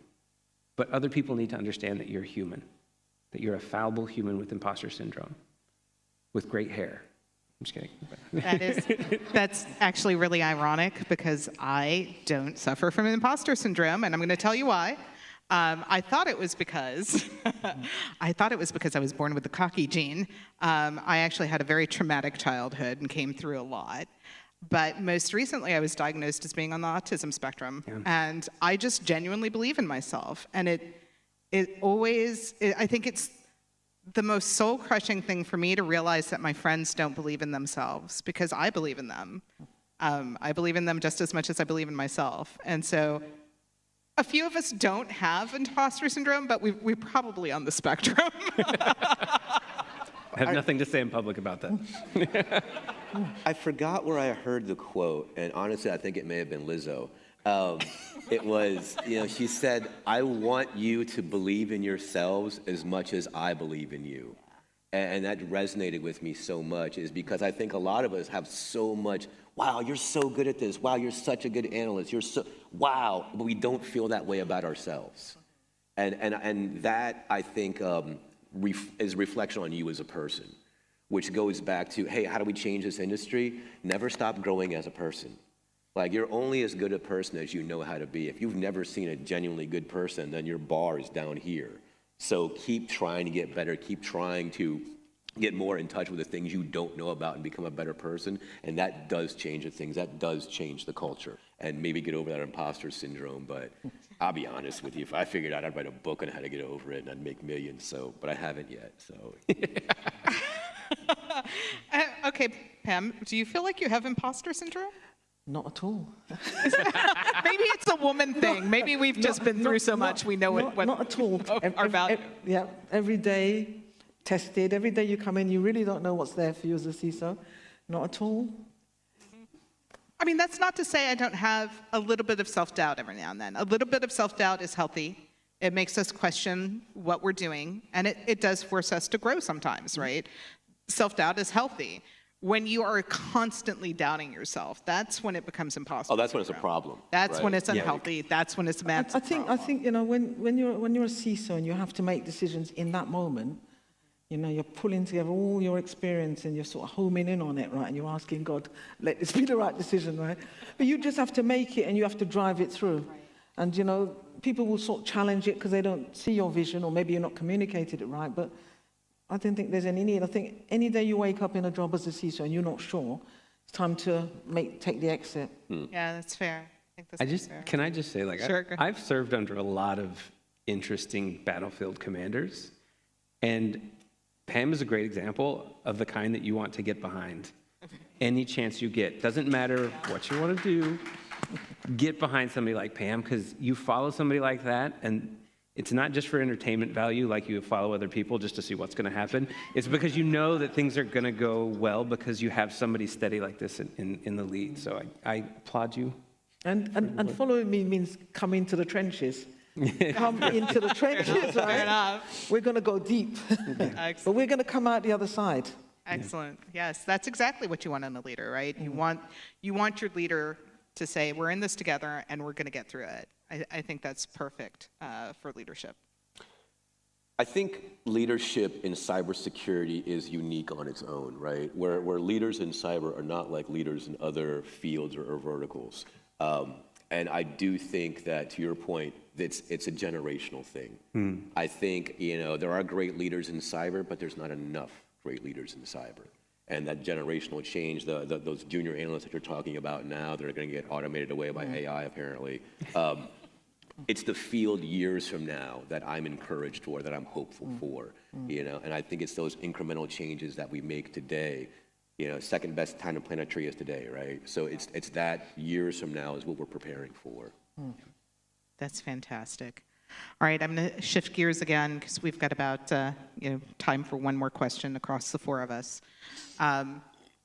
D: but other people need to understand that you're human, that you're a fallible human with imposter syndrome, with great hair. I'm just kidding.
A: That's actually really ironic, because I don't suffer from imposter syndrome, and I'm going to tell you why. I thought it was because I was born with the cocky gene. I actually had a very traumatic childhood and came through a lot. But most recently, I was diagnosed as being on the autism spectrum, and I just genuinely believe in myself. And I think it's the most soul-crushing thing for me to realize that my friends don't believe in themselves, because I believe in them. I believe in them just as much as I believe in myself. And so a few of us don't have imposter syndrome, but we're probably on the spectrum.
D: I have nothing to say in public about that.
B: I forgot where I heard the quote, and honestly, I think it may have been Lizzo. It was, she said, I want you to believe in yourselves as much as I believe in you. And that resonated with me so much, is because I think a lot of us have so much, wow, you're so good at this. Wow, you're such a good analyst. Wow, but we don't feel that way about ourselves. And that, I think, is a reflection on you as a person, which goes back to, hey, how do we change this industry? Never stop growing as a person. You're only as good a person as you know how to be. If you've never seen a genuinely good person, then your bar is down here. So keep trying to get better. Keep trying to get more in touch with the things you don't know about and become a better person. And that does change the things. That does change the culture. And maybe get over that imposter syndrome. But I'll be honest with you. If I figured out, I'd write a book on how to get over it, and I'd make millions. But I haven't yet. So.
A: Okay, Pam, do you feel like you have imposter syndrome?
C: Not at all.
A: Maybe it's a woman thing. Maybe we've just been through so much we know what
C: Not at all.
A: our value.
C: Yeah, every day tested. Every day you come in, you really don't know what's there for you as a CISO. Not at all.
A: I mean, that's not to say I don't have a little bit of self-doubt every now and then. A little bit of self-doubt is healthy. It makes us question what we're doing, and it does force us to grow sometimes, right? Self-doubt is healthy. When you are constantly doubting yourself, that's when it becomes impossible.
B: Oh, that's when it's a problem.
A: That's
B: right?
A: when it's unhealthy. That's when it's a massive problem.
C: I think when you're a CISO and you have to make decisions in that moment, you're pulling together all your experience and you're sort of homing in on it, right? And you're asking God, let this be the right decision, right? But you just have to make it and you have to drive it through. Right. And people will sort of challenge it because they don't see your vision, or maybe you're not communicated it right. But I don't think there's any need. I think any day you wake up in a job as a CISO and you're not sure, it's time to take the exit.
A: Yeah, that's fair. I think that's fair.
D: Can I just say,
A: Sure,
D: I've served under a lot of interesting battlefield commanders, and Pam is a great example of the kind that you want to get behind. Any chance you get. Doesn't matter what you want to do, get behind somebody like Pam, because you follow somebody like that, and it's not just for entertainment value, like you follow other people just to see what's going to happen. It's because you know that things are going to go well because you have somebody steady like this in the lead. So I applaud you.
C: And following me means come into the trenches. Come into the trenches, right?
A: Fair enough.
C: We're going to go deep. But we're going to come out the other side.
A: Excellent. Yes, that's exactly what you want in a leader, right? You want your leader to say, we're in this together and we're going to get through it. I think that's perfect for leadership.
B: I think leadership in cybersecurity is unique on its own, right? Where leaders in cyber are not like leaders in other fields or verticals. And I do think that, to your point, it's a generational thing. I think, there are great leaders in cyber, but there's not enough great leaders in cyber. And that generational change, those junior analysts that you're talking about now that are going to get automated away by AI, apparently, it's the field years from now that I'm encouraged for, that I'm hopeful for, and I think it's those incremental changes that we make today. Second best time to plant a tree is today, right? So it's that years from now is what we're preparing for.
A: That's fantastic. All right, I'm going to shift gears again because we've got about time for one more question across the four of us.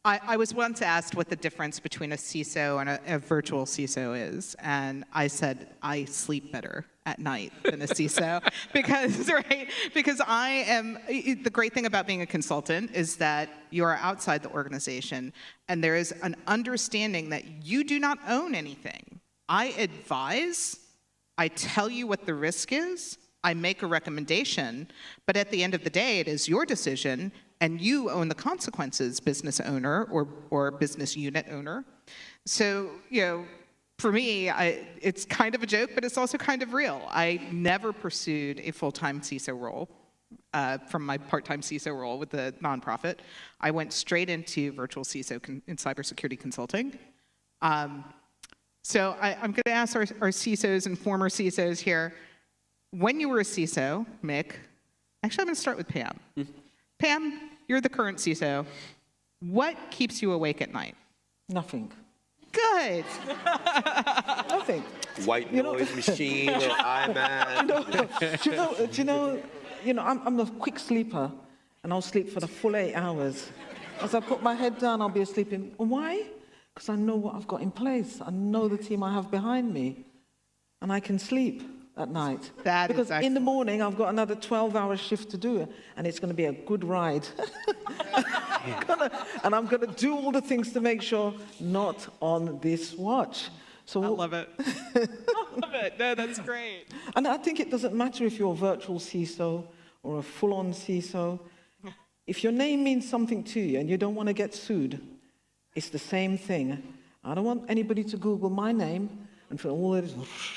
A: I was once asked what the difference between a CISO and a virtual CISO is, and I said I sleep better at night than a CISO because I am. The great thing about being a consultant is that you are outside the organization, and there is an understanding that you do not own anything. I advise. I tell you what the risk is, I make a recommendation, but at the end of the day, it is your decision, and you own the consequences, business owner or business unit owner. So, for me, it's kind of a joke, but it's also kind of real. I never pursued a full-time CISO role from my part-time CISO role with the nonprofit. I went straight into virtual CISO in cybersecurity consulting. So I'm going to ask our CISOs and former CISOs here, when you were a CISO, Mick, actually I'm going to start with Pam. Pam, you're the current CISO. What keeps you awake at night?
C: Nothing.
A: Good.
C: Nothing.
B: White noise machine or iMac.
C: I'm a quick sleeper, and I'll sleep for the full 8 hours. As I put my head down, I'll be asleep. Why? Because I know what I've got in place. I know the team I have behind me, and I can sleep at night. Because in the morning, I've got another 12-hour shift to do, and it's going to be a good ride. And I'm going to do all the things to make sure not on this watch. So
A: I love it. I love it. No, that's great.
C: And I think it doesn't matter if you're a virtual CISO or a full-on CISO. If your name means something to you and you don't want to get sued, it's the same thing. I don't want anybody to Google my name and for all this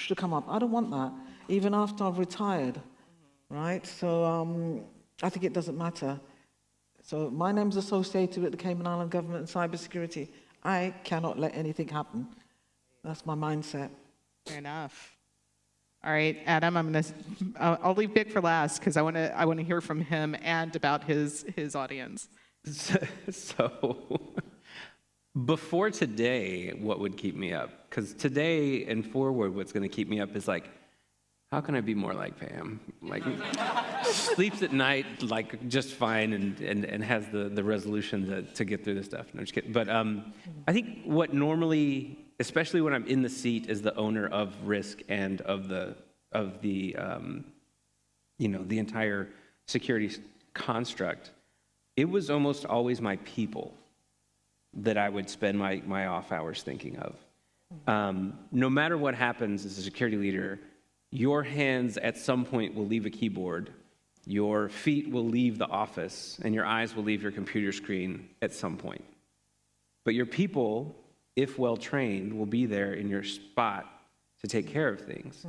C: to come up. I don't want that, even after I've retired, right? So I think it doesn't matter. So my name's associated with the Cayman Island government and cybersecurity. I cannot let anything happen. That's my mindset.
A: Fair enough. All right, Adam, I'll leave Vic for last because I want to hear from him and about his audience.
D: So Before today, what would keep me up? Because today and forward, what's going to keep me up is like, how can I be more like Pam? Like, sleeps at night like just fine and has the resolution to get through this stuff. No, I'm just kidding. But I think what normally, especially when I'm in the seat as the owner of risk and of the the entire security construct, it was almost always my people that I would spend my off hours thinking of. No matter what happens as a security leader, your hands at some point will leave a keyboard, your feet will leave the office, and your eyes will leave your computer screen at some point. But your people, if well trained, will be there in your spot to take care of things.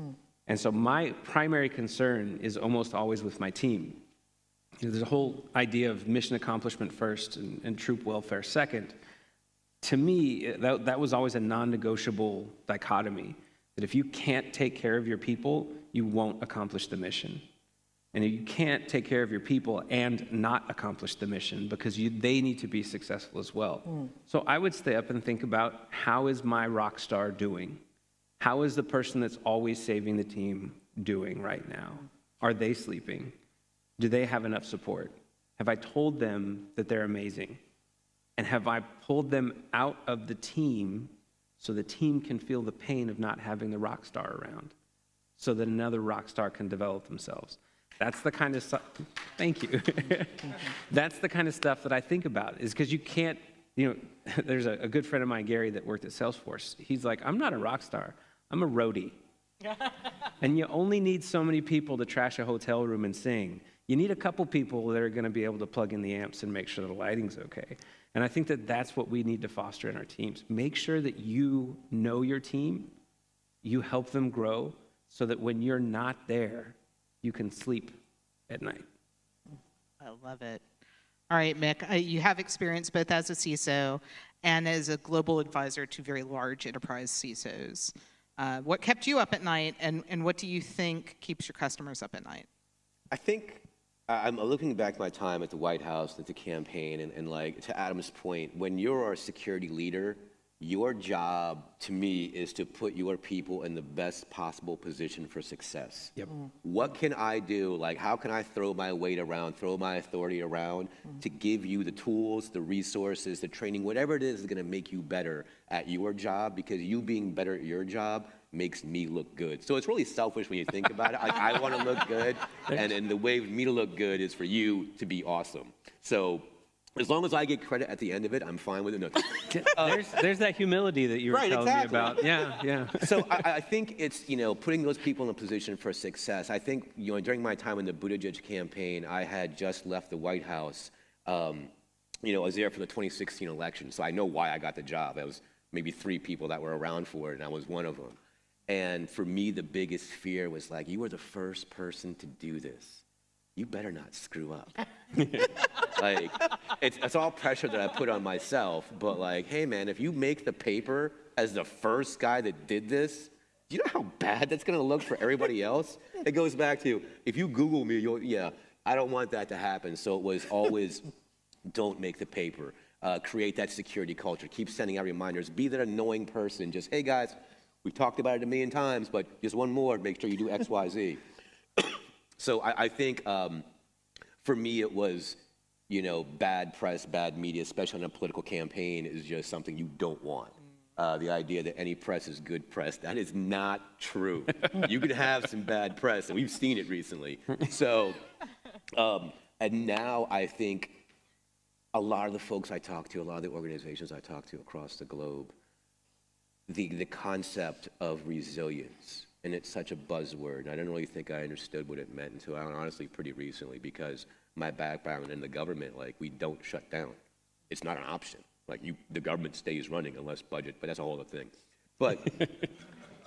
D: And so my primary concern is almost always with my team. There's a whole idea of mission accomplishment first and troop welfare second. To me, that was always a non-negotiable dichotomy, that if you can't take care of your people, you won't accomplish the mission. And you can't take care of your people and not accomplish the mission because they need to be successful as well. So I would stay up and think about, how is my rock star doing? How is the person that's always saving the team doing right now? Are they sleeping? Do they have enough support? Have I told them that they're amazing? And have I pulled them out of the team so the team can feel the pain of not having the rock star around, so that another rock star can develop themselves? That's the kind of stuff, thank you. That's the kind of stuff that I think about, is because you can't, there's a good friend of mine, Gary, that worked at Salesforce. He's like, I'm not a rock star, I'm a roadie. And you only need so many people to trash a hotel room and sing. You need a couple people that are going to be able to plug in the amps and make sure the lighting's okay. And I think that that's what we need to foster in our teams. Make sure that you know your team, you help them grow, so that when you're not there, you can sleep at night.
A: I love it. All right, Mick, you have experience both as a CISO and as a global advisor to very large enterprise CISOs. What kept you up at night, and what do you think keeps your customers up at night?
B: I think I'm looking back at my time at the White House, at the campaign, and like, to Adam's point, when you're a security leader, your job, to me, is to put your people in the best possible position for success.
D: Yep.
B: What can I do? Like, how can I throw my weight around, throw my authority around to give you the tools, the resources, the training, whatever it is going to make you better at your job, because you being better at your job makes me look good. So it's really selfish when you think about it. Like, I want to look good, and the way for me to look good is for you to be awesome. So as long as I get credit at the end of it, I'm fine with it. No.
D: There's that humility that you were telling me about. Yeah.
B: So I think it's, putting those people in a position for success. I think, during my time in the Buttigieg campaign, I had just left the White House. I was there for the 2016 election, so I know why I got the job. There was maybe 3 people that were around for it, and I was one of them. And for me, the biggest fear was like, you were the first person to do this. You better not screw up. Like, it's all pressure that I put on myself, but like, hey man, if you make the paper as the first guy that did this, do you know how bad that's gonna look for everybody else? It goes back to, if you Google me, I don't want that to happen. So it was always, don't make the paper. Create that security culture. Keep sending out reminders. Be that annoying person. Just, hey guys, we've talked about it a million times, but just one more, make sure you do X, Y, Z. So I think for me it was, bad press, bad media, especially on a political campaign, is just something you don't want. The idea that any press is good press, that is not true. You can have some bad press, and we've seen it recently. So, and now I think a lot of the folks I talk to, a lot of the organizations I talk to across the globe, the concept of resilience, and it's such a buzzword, and I didn't really think I understood what it meant until honestly pretty recently, because my background in the government, like, we don't shut down. It's not an option. Like, the government stays running unless budget, but that's a whole other thing. But,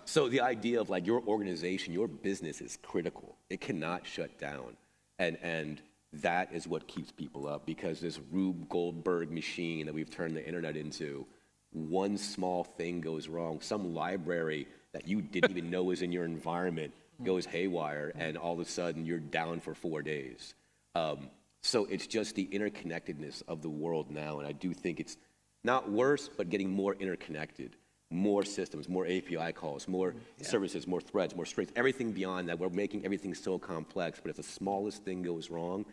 B: so the idea of like, your organization, your business is critical. It cannot shut down. And that is what keeps people up, because this Rube Goldberg machine that we've turned the internet into, one small thing goes wrong, some library that you didn't even know was in your environment goes haywire, and all of a sudden you're down for 4 days. So it's just the interconnectedness of the world now, and I do think it's not worse, but getting more interconnected, more systems, more API calls, more services, more threads, more strings, everything beyond that. We're making everything so complex, but if the smallest thing goes wrong,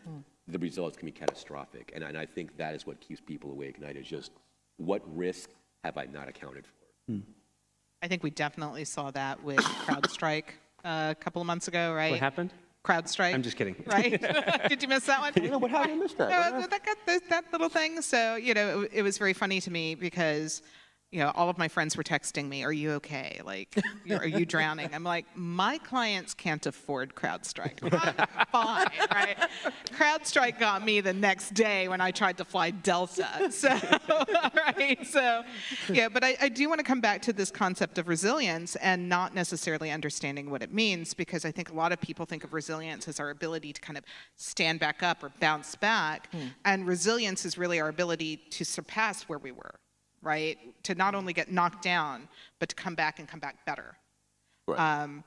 B: the results can be catastrophic. And I think that is what keeps people awake at night, is just what risk have I not accounted for?
A: I think we definitely saw that with CrowdStrike a couple of months ago, right?
D: What happened?
A: CrowdStrike.
D: I'm just kidding.
A: Right? Did you miss that one?
B: What happened? I missed that.
A: No, that little thing. So, it was very funny to me because, all of my friends were texting me, "Are you okay? Like, are you drowning?" I'm like, my clients can't afford CrowdStrike. I'm fine, right? CrowdStrike got me the next day when I tried to fly Delta. So, right? So, but I do want to come back to this concept of resilience and not necessarily understanding what it means, because I think a lot of people think of resilience as our ability to kind of stand back up or bounce back. And resilience is really our ability to surpass where we were. Right? To not only get knocked down, but to come back and come back better.
B: Right.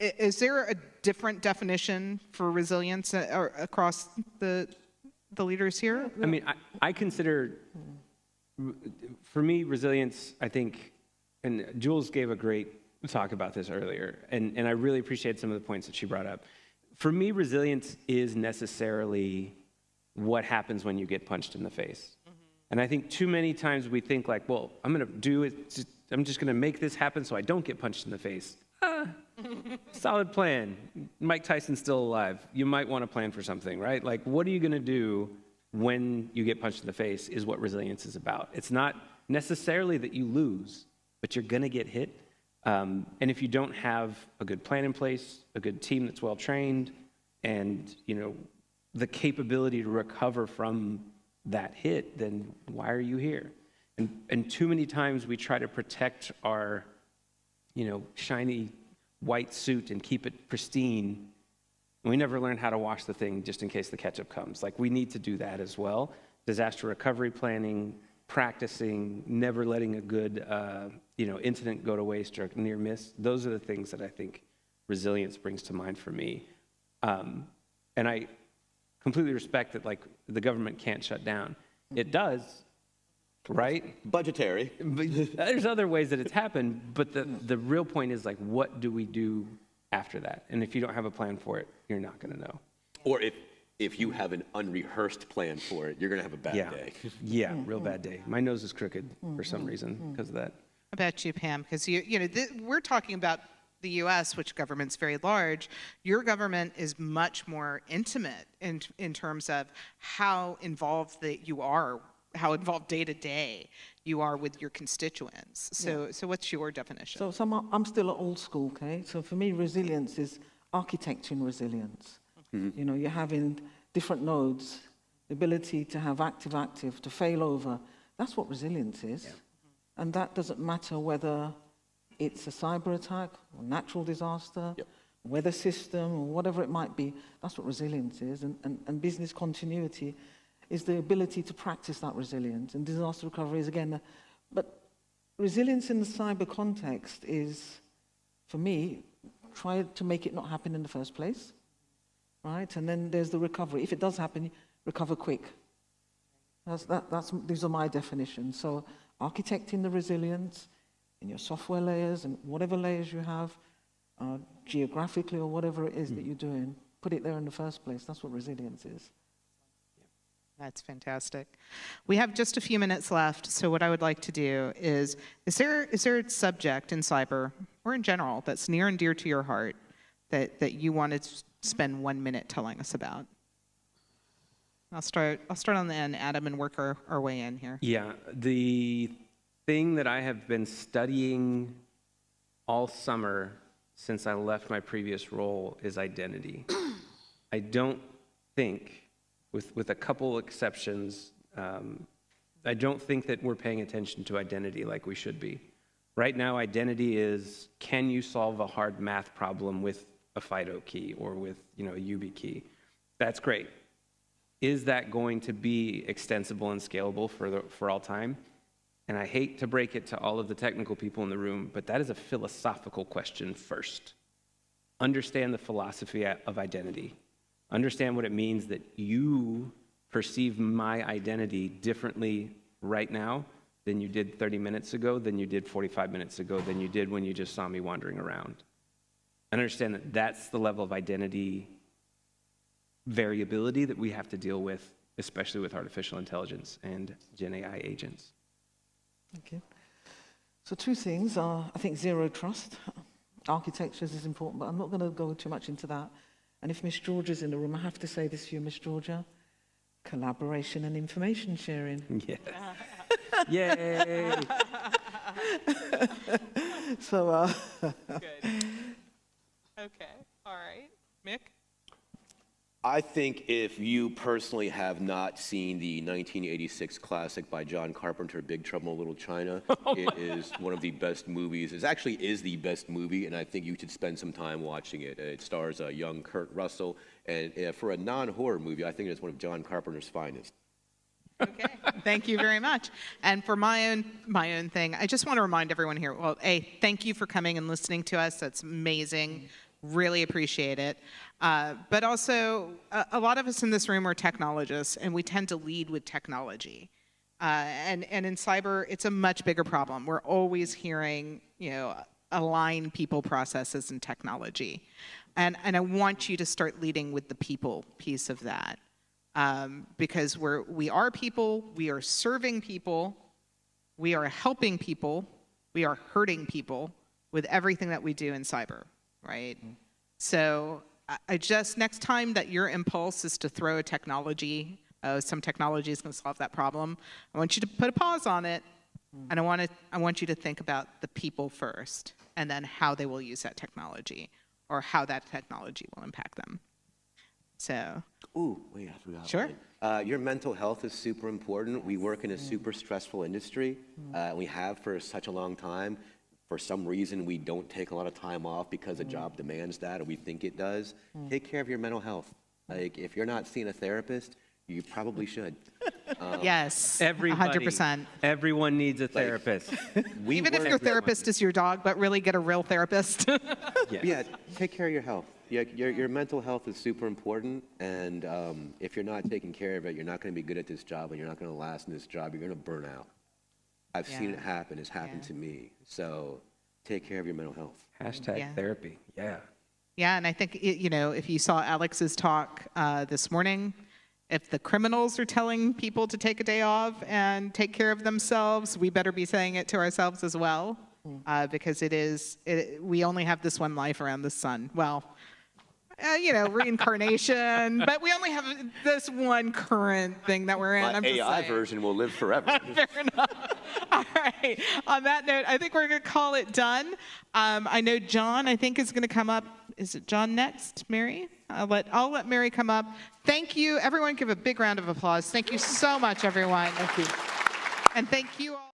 A: Is there a different definition for resilience across the leaders here?
D: I mean, I consider, for me, resilience, I think, and Jules gave a great talk about this earlier, and I really appreciate some of the points that she brought up. For me, resilience is necessarily what happens when you get punched in the face. And I think too many times we think like, well, I'm going to do it, I'm just going to make this happen so I don't get punched in the face. Solid plan. Mike Tyson's still alive. You might want to plan for something, right? Like, what are you going to do when you get punched in the face is what resilience is about. It's not necessarily that you lose, but you're going to get hit. And if you don't have a good plan in place, a good team that's well trained, and, the capability to recover from that hit, then why are you here? And too many times we try to protect our, shiny white suit and keep it pristine. And we never learn how to wash the thing just in case the ketchup comes. Like, we need to do that as well. Disaster recovery planning, practicing, never letting a good, incident go to waste or near miss. Those are the things that I think resilience brings to mind for me. And I completely respect that, like, the government can't shut down. It does, right?
B: Budgetary.
D: But there's other ways that it's happened, but the real point is, like, what do we do after that? And if you don't have a plan for it, you're not going to know.
B: Or if you have an unrehearsed plan for it, you're going to have a bad day.
D: Yeah, real bad day. My nose is crooked for some reason because of that.
A: How about you, Pam? Because we're talking about the U.S., which government's very large. Your government is much more intimate in terms of how involved how involved day to day you are with your constituents. So what's your definition?
C: So I'm still at old school, okay? So for me, resilience is architecting resilience. You're having different nodes, the ability to have active, to fail over. That's what resilience is. Yeah. And that doesn't matter whether it's a cyber attack or natural disaster, weather system, or whatever it might be. That's what resilience is. And business continuity is the ability to practice that resilience. And disaster recovery is, again, but resilience in the cyber context is, for me, try to make it not happen in the first place, right? And then there's the recovery. If it does happen, recover quick. These are my definitions. So architecting the resilience in your software layers and whatever layers you have, geographically or whatever it is that you're doing, put it there in the first place. That's what resilience is.
A: That's fantastic. We have just a few minutes left, so what I would like to do is there a subject in cyber or in general that's near and dear to your heart that you want to spend 1 minute telling us about? I'll start on the end, Adam, and work our way in here.
D: Yeah, the thing that I have been studying all summer since I left my previous role is identity. I don't think, with a couple exceptions, I don't think that we're paying attention to identity like we should be. Right now, identity is, can you solve a hard math problem with a FIDO key or with a UB key? That's great. Is that going to be extensible and scalable for all time? And I hate to break it to all of the technical people in the room, but that is a philosophical question first. Understand the philosophy of identity. Understand what it means that you perceive my identity differently right now than you did 30 minutes ago, than you did 45 minutes ago, than you did when you just saw me wandering around. And understand that that's the level of identity variability that we have to deal with, especially with artificial intelligence and Gen AI agents.
C: Thank you. So two things are, I think, zero trust. Architectures is important, but I'm not going to go too much into that. And if Miss Georgia's in the room, I have to say this to you, Miss Georgia, collaboration and information sharing.
D: Yes. Yay!
C: So,
A: Good. Okay. All right. Mick?
B: I think if you personally have not seen the 1986 classic by John Carpenter, Big Trouble in Little China, it is one of the best movies. It actually is the best movie, and I think you should spend some time watching it. It stars a young Kurt Russell, and for a non-horror movie, I think it's one of John Carpenter's finest.
A: Okay, thank you very much. And for my own thing, I just want to remind everyone here, well, thank you for coming and listening to us. That's amazing. Really appreciate it. But also, a lot of us in this room are technologists, and we tend to lead with technology. And in cyber, it's a much bigger problem. We're always hearing, align people, processes, and technology. And I want you to start leading with the people piece of that. Because we are people, we are serving people, we are helping people, we are hurting people with everything that we do in cyber, right? Mm-hmm. So I just, next time that your impulse is to throw a technology, some technology is going to solve that problem, I want you to put a pause on it, and I want you to think about the people first, and then how they will use that technology, or how that technology will impact them. So.
B: Ooh, wait, I forgot.
A: Sure.
B: Your mental health is super important. We work in a super stressful industry. We have for such a long time. For some reason, we don't take a lot of time off because the job demands that, or we think it does. Take care of your mental health. Like, if you're not seeing a therapist, you probably should.
A: Yes,
D: everybody,
A: 100%.
D: Everyone needs a therapist.
A: Even if your therapist is your dog, but really get a real therapist.
B: Yes. Yeah, take care of your health. Your mental health is super important, and if you're not taking care of it, you're not going to be good at this job, and you're not going to last in this job. You're going to burn out. I've seen it happen. It's happened to me. So take care of your mental health.
D: Hashtag therapy. Yeah.
A: Yeah, and I think, if you saw Alex's talk this morning, if the criminals are telling people to take a day off and take care of themselves, we better be saying it to ourselves as well, because we only have this one life around the sun. Well, reincarnation, but we only have this one current thing that we're in.
B: My AI version will live forever.
A: Fair enough. All right. On that note, I think we're going to call it done. I know John, I think, is going to come up. Is it John next, Mary? I'll let Mary come up. Thank you. Everyone give a big round of applause. Thank you so much, everyone.
C: Thank you.
A: And thank you all.